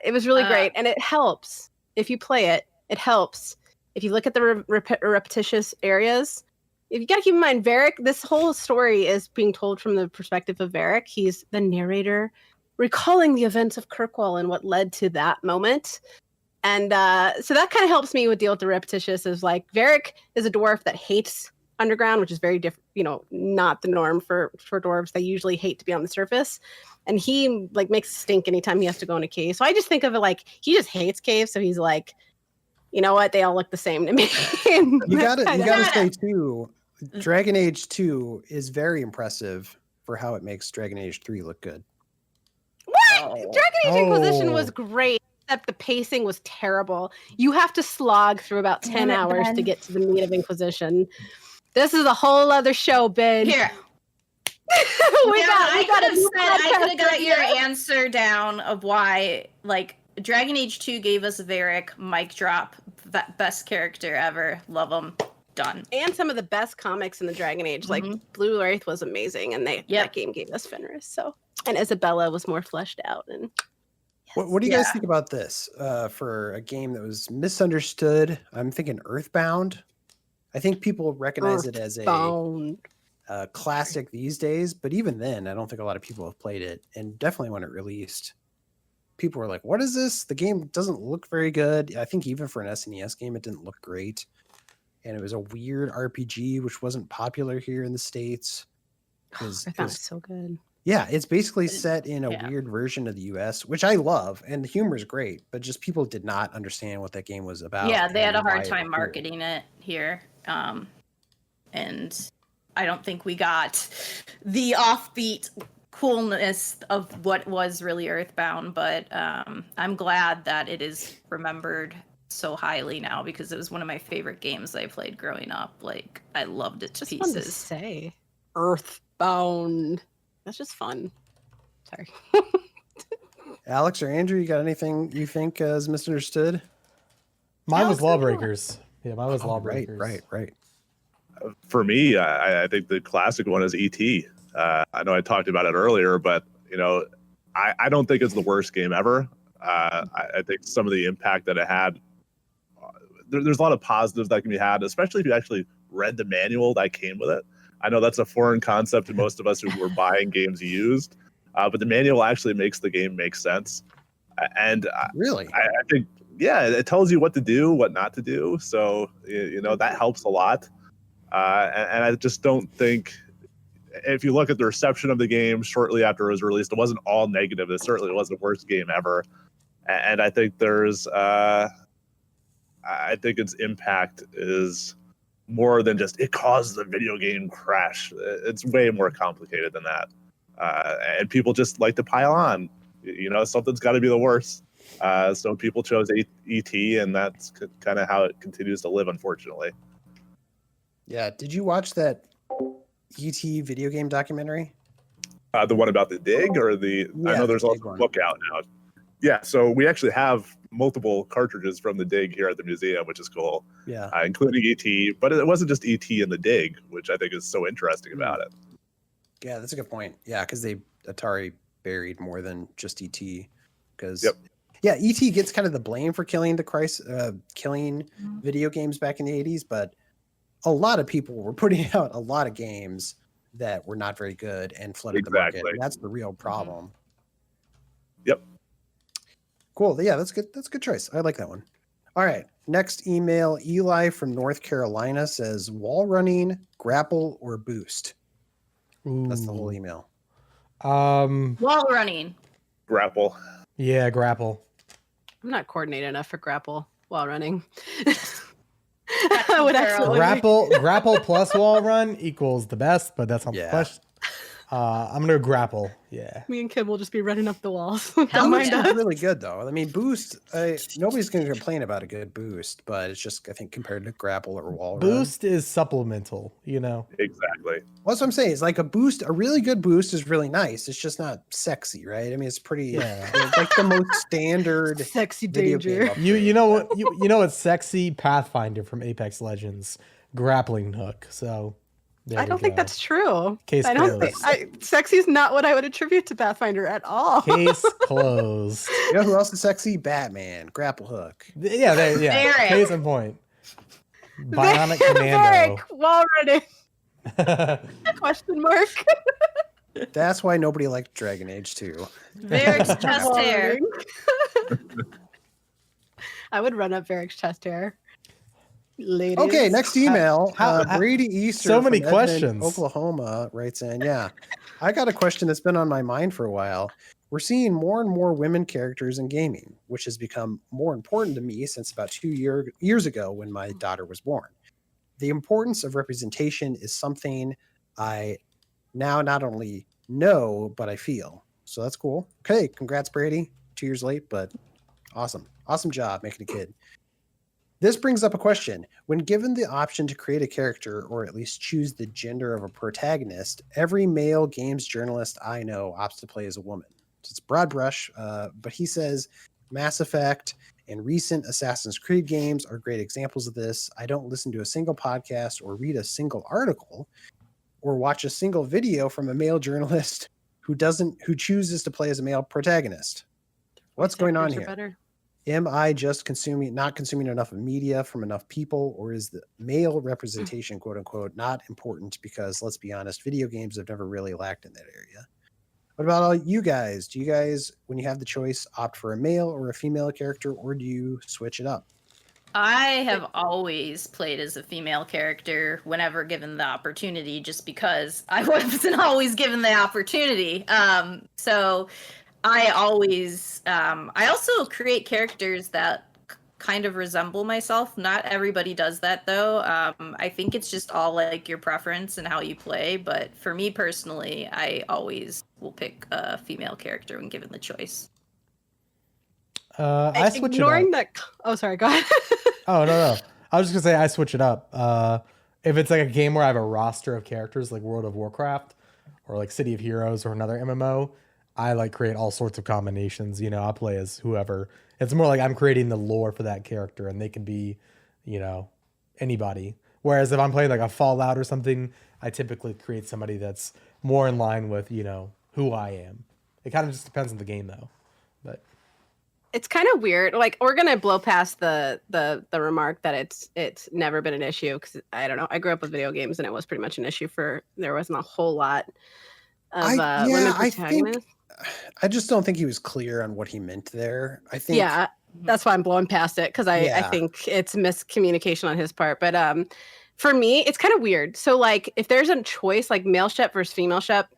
S3: it was really great. And it helps if you play it. It helps if you look at the repetitious areas. If you got to keep in mind, Varric, this whole story is being told from the perspective of Varric. He's the narrator, recalling the events of Kirkwall and what led to that moment. And so that kind of helps me with deal with the repetitious. Is like Varric is a dwarf that hates underground, which is very different, not the norm for dwarves. They usually hate to be on the surface. And he like makes a stink anytime he has to go in a cave. So I just think of it like he just hates caves. So he's like, you know what? They all look the same to me.
S1: You gotta say too, Dragon Age 2 is very impressive for how it makes Dragon Age 3 look good.
S3: What? Dragon Age Inquisition was great, except the pacing was terrible. You have to slog through about 10 hours to get to the meat of Inquisition. This is a whole other show, Ben.
S4: Here. I could have got your answer down of why, like, Dragon Age 2 gave us Varric, mic drop, best character ever, love him, done.
S3: And some of the best comics in the Dragon Age, like Blue Wraith was amazing, and that game gave us Fenris. So, and Isabella was more fleshed out. And
S1: what do you guys think about this for a game that was misunderstood? I'm thinking Earthbound. I think people recognize it as a classic these days, but even then, I don't think a lot of people have played it. And definitely when it released, people were like, what is this? The game doesn't look very good. I think even for an SNES game, it didn't look great. And it was a weird RPG, which wasn't popular here in the States.
S3: I thought it was so good.
S1: Yeah, it's basically set in a weird version of the US, which I love, and the humor is great, but just people did not understand what that game was about.
S4: Yeah, they had a hard time marketing it here. And I don't think we got the offbeat coolness of what was really Earthbound, but I'm glad that it is remembered so highly now because it was one of my favorite games I played growing up. Like, I loved it to pieces.
S3: Fun to say Earthbound. That's just fun. Sorry.
S1: Alex or Andrew, you got anything you think is misunderstood?
S2: Mine was
S3: Alex, I don't know.
S2: Lawbreakers. Yeah, mine was
S1: Oh, right,
S2: Lawbreakers.
S1: right.
S5: For me, I think the classic one is ET. I know I talked about it earlier, but I don't think it's the worst game ever. I think some of the impact that it had, there's a lot of positives that can be had, especially if you actually read the manual that came with it. I know that's a foreign concept to most of us who were buying games used, but the manual actually makes the game make sense. And
S1: Really?
S5: I think, yeah, it tells you what to do, what not to do. So, that helps a lot. And I just don't think, if you look at the reception of the game shortly after it was released, it wasn't all negative. It certainly wasn't the worst game ever. And I think I think its impact is more than just it caused the video game crash. It's way more complicated than that. And people just like to pile on. Something's got to be the worst. So people chose ET, and that's kind of how it continues to live, unfortunately.
S1: Yeah. Did you watch that ET video game documentary?
S5: The one about the dig, or I know there's also a book out now. Yeah, so we actually have multiple cartridges from the dig here at the museum, which is cool.
S1: Yeah.
S5: Including ET, but it wasn't just ET in the dig, which I think is so interesting about it.
S1: Yeah, that's a good point. Yeah, because Atari buried more than just ET. Because yeah, ET gets kind of the blame for killing video games back in the 80s, but a lot of people were putting out a lot of games that were not very good and flooded the market. And that's the real problem.
S5: Yep.
S1: Cool. Yeah, that's good. That's a good choice. I like that one. All right. Next email, Eli from North Carolina says wall running, grapple, or boost.
S2: Ooh.
S1: That's the whole email.
S4: Wall running.
S5: Grapple.
S2: Yeah, grapple.
S3: I'm not coordinated enough for grapple while running. I would actually
S2: Grapple plus wall run equals the best, but that's not the question. I'm gonna go grapple. Yeah.
S3: Me and Kim will just be running up the walls.
S1: Don't mind us. Really good though. I mean, boost. Nobody's going to complain about a good boost, but it's just I think compared to grapple or wall
S2: boost is supplemental.
S5: Exactly.
S1: Well, that's what I'm saying. It's like a boost. A really good boost is really nice. It's just not sexy, right? I mean, it's pretty. It's like the most standard
S3: sexy danger.
S2: You know what? You know what's sexy? Pathfinder from Apex Legends, grappling hook. So.
S3: I don't think that's true.
S2: Case closed.
S3: Sexy is not what I would attribute to Pathfinder at all.
S2: Case closed.
S1: You know who else is sexy? Batman, grapple hook.
S2: Yeah, case in point. Bionic Commando.
S3: Wall running. Question mark.
S1: That's why nobody liked Dragon Age 2.
S4: Varric's chest hair.
S3: I would run up Varric's chest hair. Ladies.
S1: Okay, next email. Brady Easter.
S2: So many
S1: from
S2: questions.
S1: Edmond, Oklahoma writes in. Yeah, I got a question that's been on my mind for a while. We're seeing more and more women characters in gaming, which has become more important to me since about 2 years ago when my daughter was born. The importance of representation is something I now not only know, but I feel. So that's cool. Okay, congrats, Brady. 2 years late, but awesome. Awesome job making a kid. This brings up a question. When given the option to create a character, or at least choose the gender of a protagonist, every male games journalist I know opts to play as a woman. So it's broad brush, but he says Mass Effect and recent Assassin's Creed games are great examples of this. I don't listen to a single podcast or read a single article or watch a single video from a male journalist who chooses to play as a male protagonist. What's going on here?
S3: Better.
S1: Am I just not consuming enough media from enough people, or is the male representation, quote unquote, not important? Because let's be honest, video games have never really lacked in that area. What about all you guys? Do you guys, when you have the choice, opt for a male or a female character, or do you switch it up?
S4: I have always played as a female character whenever given the opportunity, just because I wasn't always given the opportunity. So I always, I also create characters that kind of resemble myself. Not everybody does that though. I think it's just all like your preference and how you play. But for me personally, I always will pick a female character when given the choice.
S2: I switch
S3: Ignoring
S2: it up.
S3: that. Oh, sorry. Go ahead.
S2: Oh, no. I was just gonna say I switch it up. If it's like a game where I have a roster of characters like World of Warcraft or like City of Heroes or another MMO, I like create all sorts of combinations. You know, I'll play as whoever. It's more like I'm creating the lore for that character, and they can be, you know, anybody. Whereas if I'm playing like a Fallout or something, I typically create somebody that's more in line with, you know, who I am. It kind of just depends on the game, though. But
S3: It's kind of weird. Like, we're gonna blow past the remark that it's never been an issue, because I don't know. I grew up with video games, and it was pretty much an issue there wasn't a whole lot of women protagonists.
S1: I just don't think he was clear on what he meant there. I think
S3: Yeah, that's why I'm blowing past it, because I think it's miscommunication on his part. But for me, it's kind of weird. So like, if there's a choice like male shep versus female shep,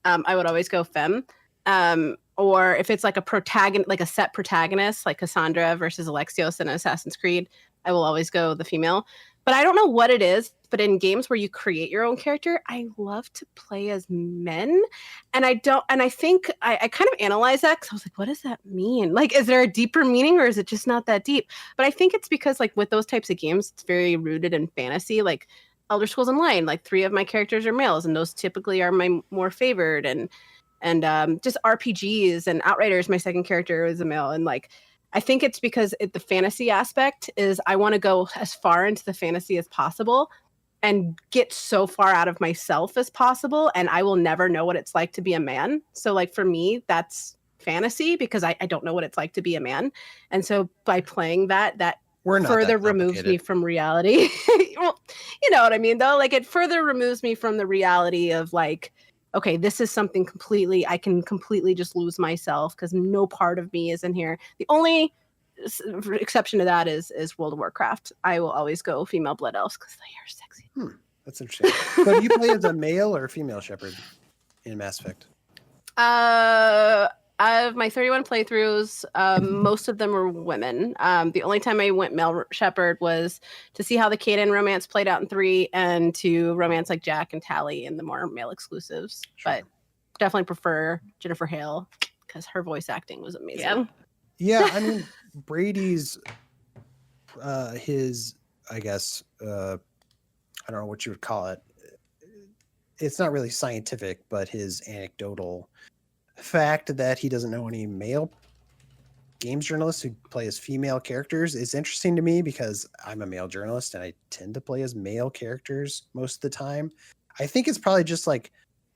S3: I would always go femme. Or if it's like a set protagonist, like Cassandra versus Alexios in Assassin's Creed, I will always go the female. But I don't know what it is, but in games where you create your own character, I love to play as men. And I think I kind of analyze that, because I was like, what does that mean? Like, is there a deeper meaning, or is it just not that deep? But I think it's because, like, with those types of games, it's very rooted in fantasy. Like Elder Scrolls Online, like 3 of my characters are males, and those typically are my more favored. And just RPGs and Outriders, my second character is a male. And like, I think it's because the fantasy aspect is I want to go as far into the fantasy as possible and get so far out of myself as possible. And I will never know what it's like to be a man. So like, for me, that's fantasy, because I don't know what it's like to be a man. And so by playing that further removes me from reality. Well, you know what I mean, though? Like, it further removes me from the reality of like, okay, this is something I can completely just lose myself, because no part of me is in here. The only exception to that is World of Warcraft. I will always go female blood elves, because they are sexy.
S1: That's interesting. So do you play as a male or a female shepherd in Mass Effect?
S3: Out of my 31 playthroughs, most of them were women. The only time I went male shepherd was to see how the Kaden romance played out in 3, and to romance like Jack and Tally in the more male exclusives. Sure. But definitely prefer Jennifer Hale, because her voice acting was amazing.
S1: Yeah, I mean, Brady's, his, I guess, I don't know what you would call it. It's not really scientific, but his anecdotal fact that he doesn't know any male games journalists who play as female characters is interesting to me, because I'm a male journalist and I tend to play as male characters most of the time. I think it's probably just like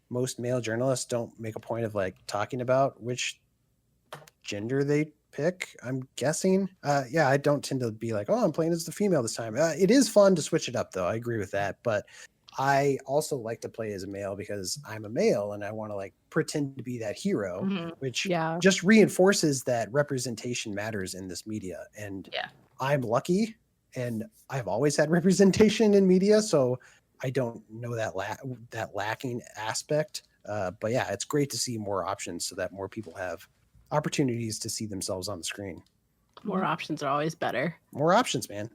S1: most male journalists don't make a point of like talking about which gender they pick, I'm guessing. Yeah, I don't tend to be like, oh, I'm playing as the female this time. It is fun to switch it up, though. I agree with that. But I also like to play as a male, because I'm a male and I want to like pretend to be that hero, which just reinforces that representation matters in this media. And I'm lucky, and I've always had representation in media, so I don't know that lacking aspect. But yeah, it's great to see more options, so that more people have opportunities to see themselves on the screen.
S3: More options are always better.
S1: More options, man.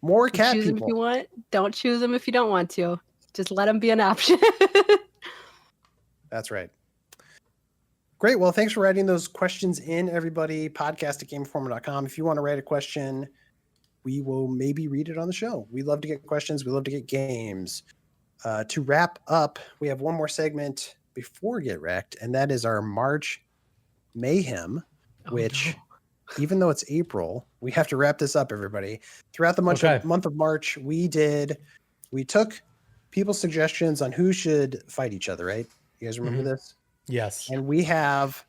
S1: More cat
S3: choose
S1: people.
S3: Them if you want. Don't choose them if you don't want to. Just let them be an option.
S1: That's right. Great. Well, thanks for writing those questions in, everybody. podcast@gameformer.com. If you want to write a question, we will maybe read it on the show. We love to get questions. We love to get games. To wrap up, we have one more segment before Get Wrecked, and that is our March Mayhem, which... even though it's April, we have to wrap this up, everybody. Throughout the month of March, we took people's suggestions on who should fight each other, right? You guys remember this?
S2: Yes.
S1: And we have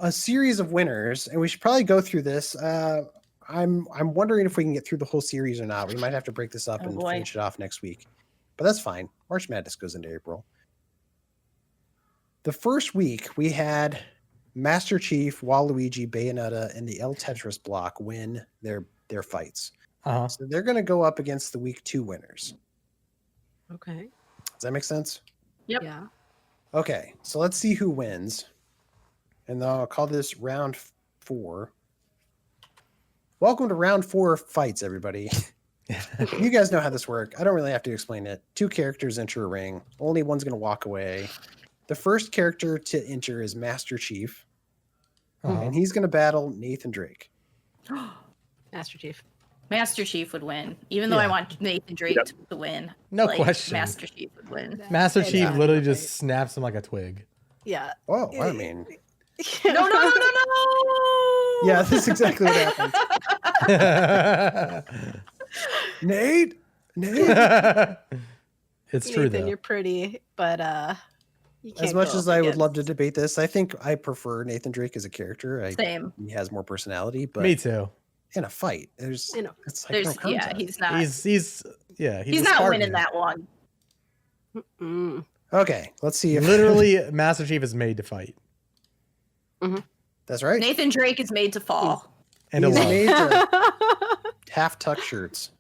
S1: a series of winners, and we should probably go through this. I'm wondering if we can get through the whole series or not. We might have to break this up and finish it off next week. But that's fine. March Madness goes into April. The first week, we had Master Chief, Waluigi, Bayonetta, and the El Tetris block win their fights. So they're going to go up against the week 2 winners.
S3: Okay.
S1: Does that make sense?
S4: Yep.
S3: Yeah.
S1: Okay, so let's see who wins. And I'll call this round 4. Welcome to round 4 fights, everybody. You guys know how this works. I don't really have to explain it. 2 characters enter a ring. Only one's going to walk away. The first character to enter is Master Chief, and he's going to battle Nathan Drake.
S3: Master Chief.
S4: Master Chief would win, even though I want Nathan Drake to win.
S2: No question.
S4: Master Chief would win.
S2: Master Chief literally just snaps him like a twig.
S3: Yeah.
S1: Oh, I mean,
S4: No.
S1: yeah, that's exactly what happened. Nate.
S2: It's true
S3: Nathan,
S2: though.
S3: you're pretty, but you can't
S1: As much
S3: go
S1: as
S3: up
S1: I would love to
S3: against-
S1: debate this, I think I prefer Nathan Drake as a character.
S4: Same.
S1: He has more personality, but
S2: Me too.
S1: in a fight, there's
S3: You know,
S1: it's like
S4: There's
S1: no contest.
S4: he's not.
S2: He's a
S4: He's not
S2: Spartan.
S4: winning that one.
S3: Mm.
S1: Okay, let's see if
S2: Literally, Master Chief is made to fight.
S1: that's right.
S4: Nathan Drake is made to fall.
S2: And
S1: He's
S2: alone.
S1: made to half tuck shirts.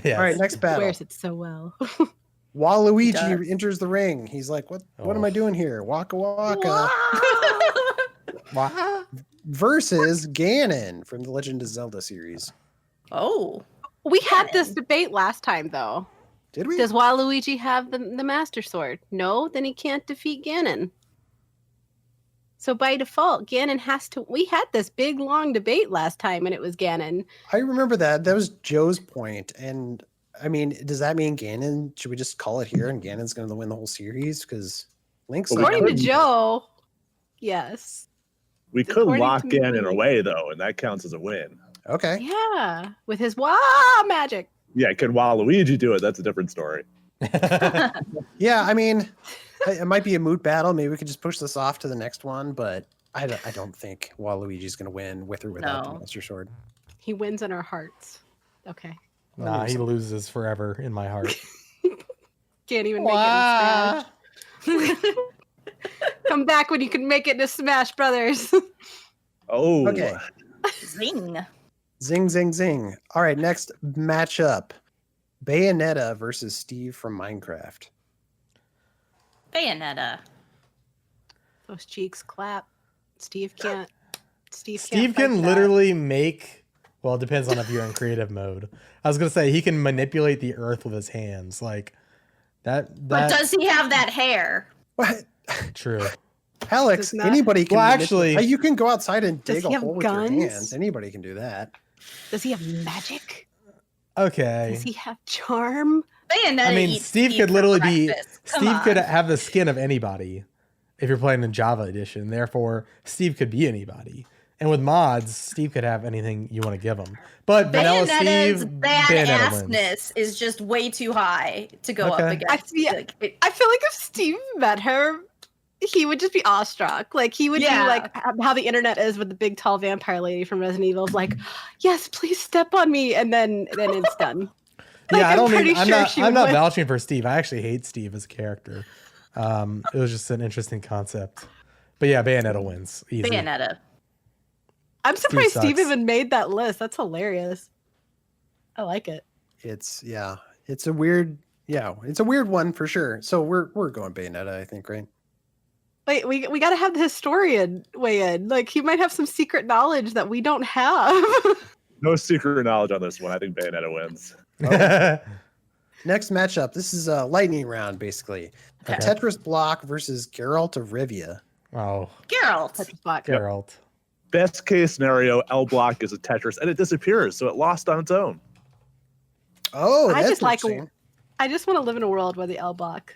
S2: Yes.
S1: All right, next battle.
S3: Wears it so well.
S1: Waluigi
S4: does.
S1: enters the ring. He's like, "What am
S2: Oh.
S1: I doing here? Waka waka."
S2: Wow.
S1: Versus Ganon from the Legend of Zelda series.
S4: Oh,
S3: We had this debate last time, though.
S1: Did we?
S3: Does Waluigi have the Master Sword? No, then he can't defeat Ganon. So by default, Ganon has to. We had this big long debate last time, and it was Ganon.
S1: I remember that. That was Joe's point. And I mean, does that mean Ganon? Should we just call it here and Ganon's going to win the whole series? Because Link's
S5: Well,
S1: not
S3: According to
S1: gonna-
S3: Joe, yes.
S5: We could
S3: According
S5: lock
S3: to
S5: Ganon
S3: me.
S5: away though, and that counts as a win.
S1: Okay.
S3: Yeah, with his Wah magic.
S5: Yeah, can Waluigi do it? That's a different story.
S1: Yeah, I mean, it might be a moot battle. Maybe we could just push this off to the next one, but I don't think Waluigi's going to win with or without the
S4: No.
S1: Master Sword.
S3: He wins in our hearts. Okay.
S2: Nah, he loses forever in my heart.
S3: Can't even make it in Smash. Come back when you can make it to Smash Brothers.
S5: Oh,
S1: Okay.
S4: zing!
S1: Zing, zing, zing. All right, next matchup. Bayonetta versus Steve from Minecraft.
S4: Bayonetta.
S3: Those cheeks clap. Steve can't. Steve
S2: Steve
S3: can't
S2: can
S3: fight
S2: literally make. Well, it depends on if you're in creative mode. I was gonna say he can manipulate the earth with his hands, like that.
S4: But
S2: That
S4: does he have that hair?
S1: What?
S2: true.
S1: Alex,
S3: Does not-
S1: anybody can.
S2: Well,
S1: manipulate-
S2: actually-
S1: you can go outside and
S3: Does
S1: dig
S3: he
S1: a
S3: have
S1: hole with your
S3: guns?
S1: hands. Anybody can do that.
S3: that. Does he have magic?
S2: Okay.
S3: Does he have charm?
S4: Bayonetta.
S2: I mean,
S4: eats
S2: Steve
S4: Steve
S2: could
S4: for
S2: literally be.
S4: breakfast. Come
S2: Steve could
S4: on.
S2: have the skin of anybody if you're playing in Java Edition. Therefore, Steve could be anybody. And with mods, Steve could have anything you want to give him. But Vanilla
S4: Bayonetta's
S2: Steve, Bayonetta wins.
S4: badassness is just way too high to go
S2: Okay.
S4: up against.
S3: Yeah.
S4: Like, it-
S3: I feel like if Steve met her, he would just be awestruck. Like he would
S4: Yeah.
S3: be like how the internet is with the big tall vampire lady from Resident Evil. Like, yes, please step on me, and then it's done. Like,
S2: Yeah, I
S3: I'm
S2: don't
S3: pretty
S2: mean I'm
S3: sure
S2: not.
S3: she
S2: I'm
S3: would
S2: not
S3: win.
S2: vouching for Steve. I actually hate Steve as a character. It was just an interesting concept. But yeah, Bayonetta wins easy.
S4: Bayonetta.
S3: I'm surprised Steve
S2: sucks.
S3: even made that list. That's hilarious. I like it.
S1: It's a weird one for sure. So we're going Bayonetta, I think, right?
S3: Wait, we got to have the historian weigh in. Like he might have some secret knowledge that we don't have.
S5: no secret knowledge on this one. I think Bayonetta wins.
S1: Next matchup. This is a lightning round, basically. A
S2: Okay.
S1: Tetris block versus Geralt of Rivia.
S2: Oh,
S4: Geralt.
S3: Tetris block.
S2: Geralt.
S5: Best case scenario, L block is a Tetris and it disappears, so it lost on its own.
S1: Oh,
S3: I
S1: that's
S3: just like.
S1: interesting.
S3: I just want to live in a world where the L block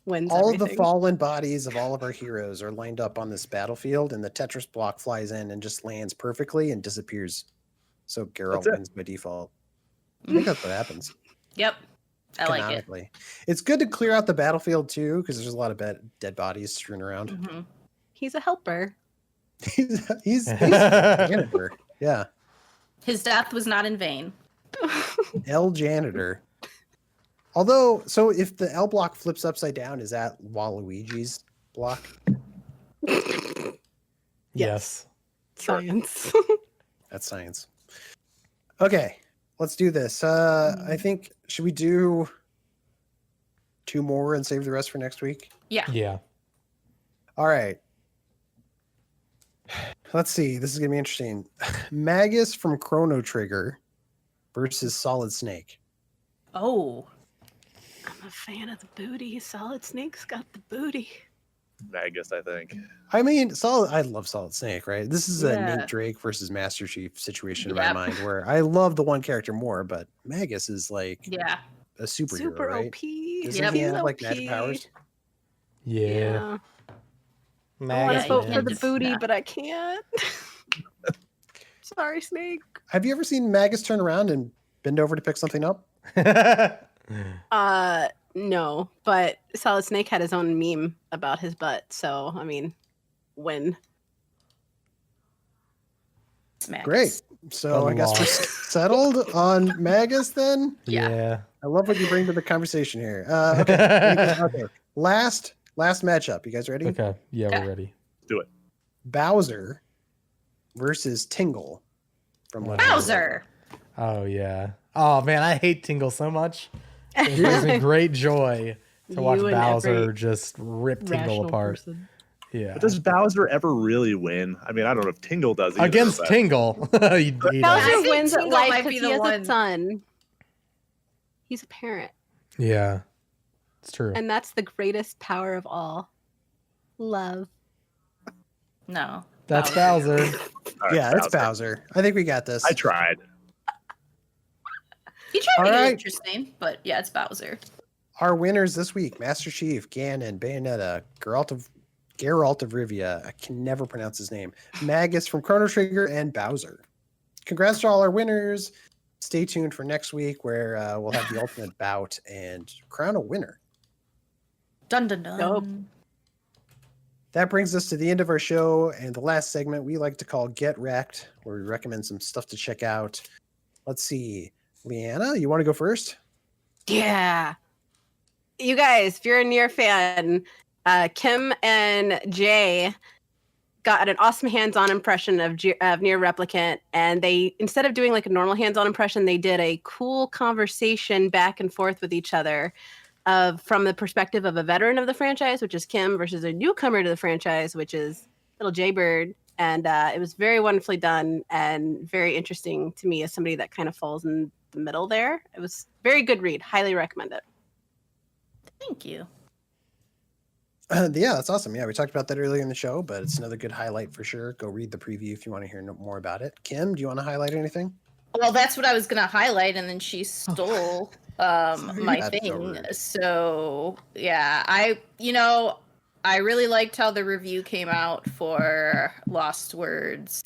S3: wins.
S1: All of the
S3: everything.
S1: fallen bodies of all of our heroes are lined up on this battlefield, and the Tetris block flies in and just lands perfectly and disappears. So Geralt
S5: That's it.
S1: wins by default. I think that's what happens.
S4: Yep. I like it.
S1: Canonically. It's good to clear out the battlefield too, because there's a lot of dead bodies strewn around.
S4: hmm
S3: He's a helper.
S1: he's janitor. Yeah,
S4: His death was not in vain.
S1: L janitor. Although, so if the L block flips upside down, is that Waluigi's block?
S2: Yes.
S3: Science.
S1: That's science. Okay, let's do this. I think should we do 2 more and save the rest for next week?
S4: Yeah.
S2: Yeah.
S1: All right. Let's see. This is gonna be interesting. Magus from Chrono Trigger versus Solid Snake.
S4: Oh.
S3: I'm a fan of the booty. Solid Snake's got the booty.
S5: Magus, I think.
S1: I mean, I love Solid Snake, right? This is a
S4: Yeah.
S1: Nate Drake versus Master Chief situation in
S4: Yep.
S1: my mind, where I love the one character more, but Magus is like
S4: Yeah.
S1: a superhero,
S3: Super
S1: right?
S3: OP.
S1: Doesn't
S4: Yep.
S1: he
S3: He's
S1: have like
S3: OP.
S1: magic powers?
S2: Yeah.
S3: I want
S2: Magus
S3: to vote
S4: you
S3: for
S2: wins.
S3: the
S4: just-
S3: booty,
S4: nah.
S3: but I can't. Sorry, Snake.
S1: Have you ever seen Magus turn around and bend over to pick something up?
S3: No, but Solid Snake had his own meme about his butt, so I mean, win.
S4: Smack.
S1: Great. So I guess we're
S2: loss.
S1: settled on Magus then.
S2: Yeah.
S1: I love what you bring to the conversation here. Okay. Okay. Last matchup. You guys ready?
S2: Okay. Yeah,
S4: Yeah.
S2: we're ready.
S1: Bowser versus Tingle from Legend of Zelda.
S4: Bowser.
S2: Oh yeah. Oh man, I hate Tingle so much. It brings me great joy to watch
S3: You and
S2: Bowser
S3: every
S2: just rip Tingle
S3: rational
S2: apart.
S3: person.
S2: Yeah.
S5: But does Bowser ever really win? I mean, I don't know if Tingle does either,
S2: Against
S5: but-
S2: Tingle. he
S4: I
S3: Bowser
S2: does.
S4: think
S3: wins at
S4: Tingle
S3: life
S4: might
S3: because
S4: be
S3: he
S4: the
S3: has
S4: one-
S3: a son. He's a parent,
S2: Yeah. It's true.
S3: and that's the greatest power of all. Love.
S4: No.
S2: That's Bowser.
S5: All right,
S1: Yeah, it's Bowser. I think we got this.
S5: I tried.
S4: He tried to
S1: All
S4: make
S1: right.
S4: it interesting, but yeah, it's Bowser.
S1: Our winners this week: Master Chief, Ganon, Bayonetta, Geralt of Rivia. I can never pronounce his name. Magus from Chrono Trigger, and Bowser. Congrats to all our winners. Stay tuned for next week where we'll have the ultimate bout and crown a winner.
S4: Dun dun dun.
S3: Dope.
S1: That brings us to the end of our show and the last segment we like to call Get Wrecked, where we recommend some stuff to check out. Let's see. Leanna, you want to go first?
S3: Yeah. You guys, if you're a Nier fan, Kim and Jay got an awesome hands-on impression of Nier Replicant, and they, instead of doing like a normal hands-on impression, they did a cool conversation back and forth with each other from the perspective of a veteran of the franchise, which is Kim, versus a newcomer to the franchise, which is little Jaybird. And it was very wonderfully done and very interesting to me as somebody that kind of falls in the middle there. It was very good read. Highly recommend it.
S4: Thank you.
S1: Yeah, that's awesome. Yeah, we talked about that earlier in the show, but it's another good highlight for sure. Go read the preview if you want to hear more about it. Kim, do you want to highlight anything?
S4: Well, that's what I was gonna highlight, and then she stole my
S1: That's so
S4: thing.
S1: rude.
S4: So yeah, I really liked how the review came out for Lost Words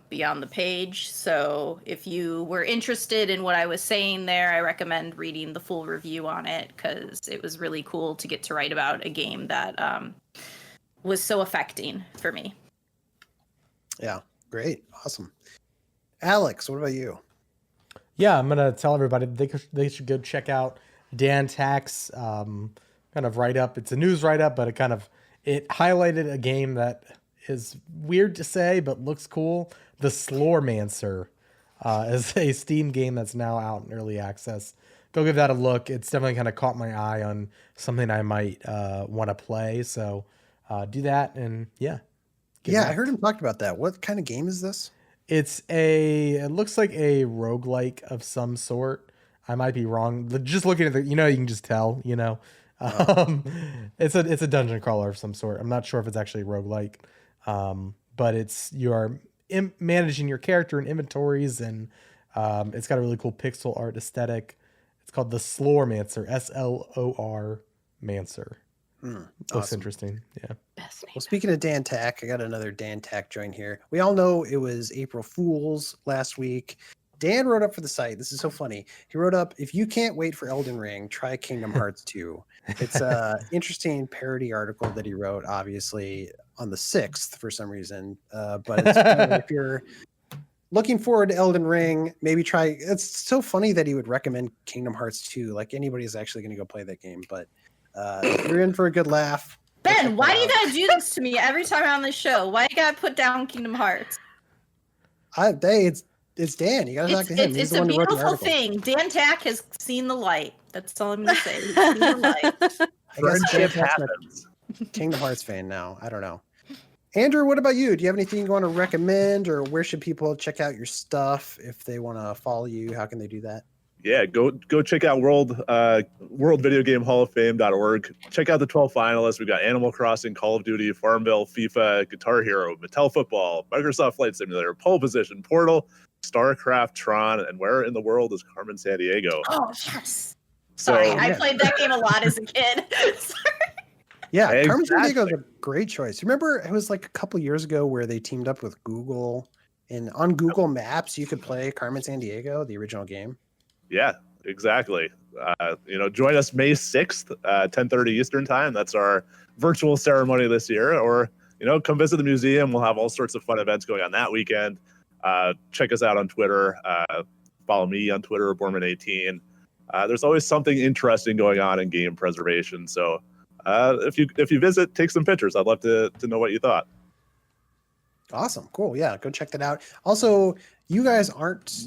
S4: Beyond the Page. So if you were interested in what I was saying there, I recommend reading the full review on it, because it was really cool to get to write about a game that was so affecting for me.
S1: Yeah, great. Awesome. Alex, what about you?
S2: Yeah, I'm gonna tell everybody they should go check out Dan Tack's kind of write up. It's a news write up, but it highlighted a game that is weird to say but looks cool. The Slormancer is a Steam game that's now out in early access. Go give that a look. It's definitely kind of caught my eye on something I might want to play. So do that, and yeah.
S1: Yeah, I heard him talk about that. What kind of game is this?
S2: It looks like a roguelike of some sort. I might be wrong. Just looking at you can just tell, it's a dungeon crawler of some sort. I'm not sure if it's actually a roguelike. But you are managing your character and inventories, and it's got a really cool pixel art aesthetic. It's called the Slormancer, SLOR Mancer. Looks
S1: Awesome.
S2: interesting. Yeah.
S3: Best name.
S1: Well, speaking of Dan Tack, I got another Dan Tack join here. We all know it was April Fool's last week. Dan wrote up for the site. This is so funny. He wrote up, if you can't wait for Elden Ring, try Kingdom Hearts 2. It's a interesting parody article that he wrote, obviously, on the 6th for some reason. But it's if you're looking forward to Elden Ring, maybe try. It's so funny that he would recommend Kingdom Hearts 2. Like anybody's actually going to go play that game. But if you're in for a good laugh. go check
S4: Ben, why
S1: that
S4: do you
S1: out.
S4: gotta do this to me every time I'm on the show? Why you gotta put down Kingdom Hearts?
S1: It's Dan. You got to talk to him. He's
S4: It's
S1: the
S4: a
S1: one who wrote the
S4: beautiful
S1: article.
S4: thing. Dan Tack has seen the light. That's all I'm gonna say. He's seen the light.
S1: I guess
S5: Friendship
S1: Dan Tack's my
S5: happens.
S1: Kingdom Hearts fan now. I don't know. Andrew, what about you? Do you have anything you want to recommend, or where should people check out your stuff if they want to follow you? How can they do that?
S5: Yeah, go check out World Video Game Hall of Fame.org. Check out the 12 finalists. We've got Animal Crossing, Call of Duty, Farmville, FIFA, Guitar Hero, Mattel Football, Microsoft Flight Simulator, Pole Position, Portal, StarCraft, Tron, and where in the world is Carmen Sandiego?
S4: Oh yes.
S5: So
S4: Sorry, I
S1: yeah.
S4: played that game a lot as a kid. Sorry.
S1: Yeah, Carmen
S5: Exactly.
S1: Sandiego is a great choice. Remember, it was like a couple years ago where they teamed up with Google, and on Google Maps you could play Carmen Sandiego, the original game.
S5: Yeah, exactly. Join us May 6th, 10:30 Eastern time. That's our virtual ceremony this year. Or, come visit the museum. We'll have all sorts of fun events going on that weekend. Check us out on Twitter. Follow me on Twitter, Borman18. There's always something interesting going on in game preservation. So if you visit, take some pictures. I'd love to know what you thought.
S1: Awesome. Cool. Yeah, go check that out. Also, you guys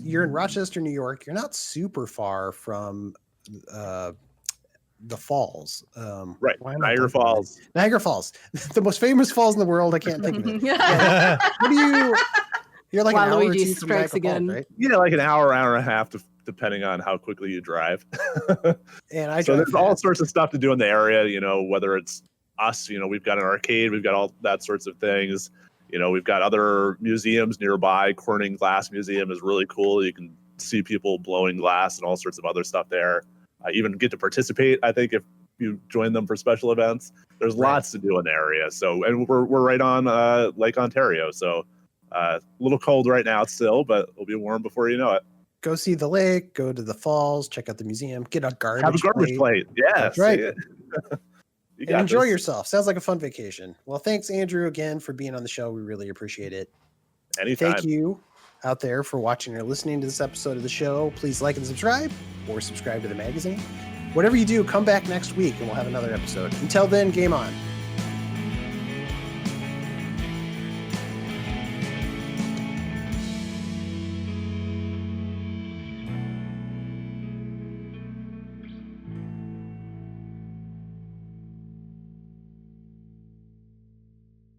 S1: you're in Rochester, New York. You're not super far from the falls.
S5: Right.
S1: Why am I
S5: Niagara
S1: blanking on it?
S5: Falls.
S1: Niagara Falls. The most famous falls in the world. I can't think of it. You're like an hour or
S3: Waluigi
S1: two from
S3: strikes
S1: Niagara Falls,
S3: again.
S1: right?
S5: Yeah, like an hour and a half, depending on how quickly you drive.
S1: And I
S5: So
S1: drive
S5: there's all
S1: fast.
S5: sorts of stuff to do in the area, whether it's us, we've got an arcade, we've got all that sorts of things. We've got other museums nearby. Corning Glass Museum is really cool. You can see people blowing glass and all sorts of other stuff there. Even get to participate, I think, if you join them for special events. There's lots to do in the area. So, and we're right on Lake Ontario. So a little cold right now still, but it'll be warm before you know it.
S1: Go see the lake, go to the falls, check out the museum, get a garbage
S5: Have a garbage plate. Yeah,
S1: That's right.
S5: You
S1: And
S5: got
S1: enjoy
S5: this.
S1: yourself. Sounds like a fun vacation. Well, thanks, Andrew, again for being on the show. We really appreciate it.
S5: Anytime.
S1: Thank you out there for watching or listening to this episode of the show. Please like and subscribe, or subscribe to the magazine. Whatever you do, come back next week and we'll have another episode. Until then, game on.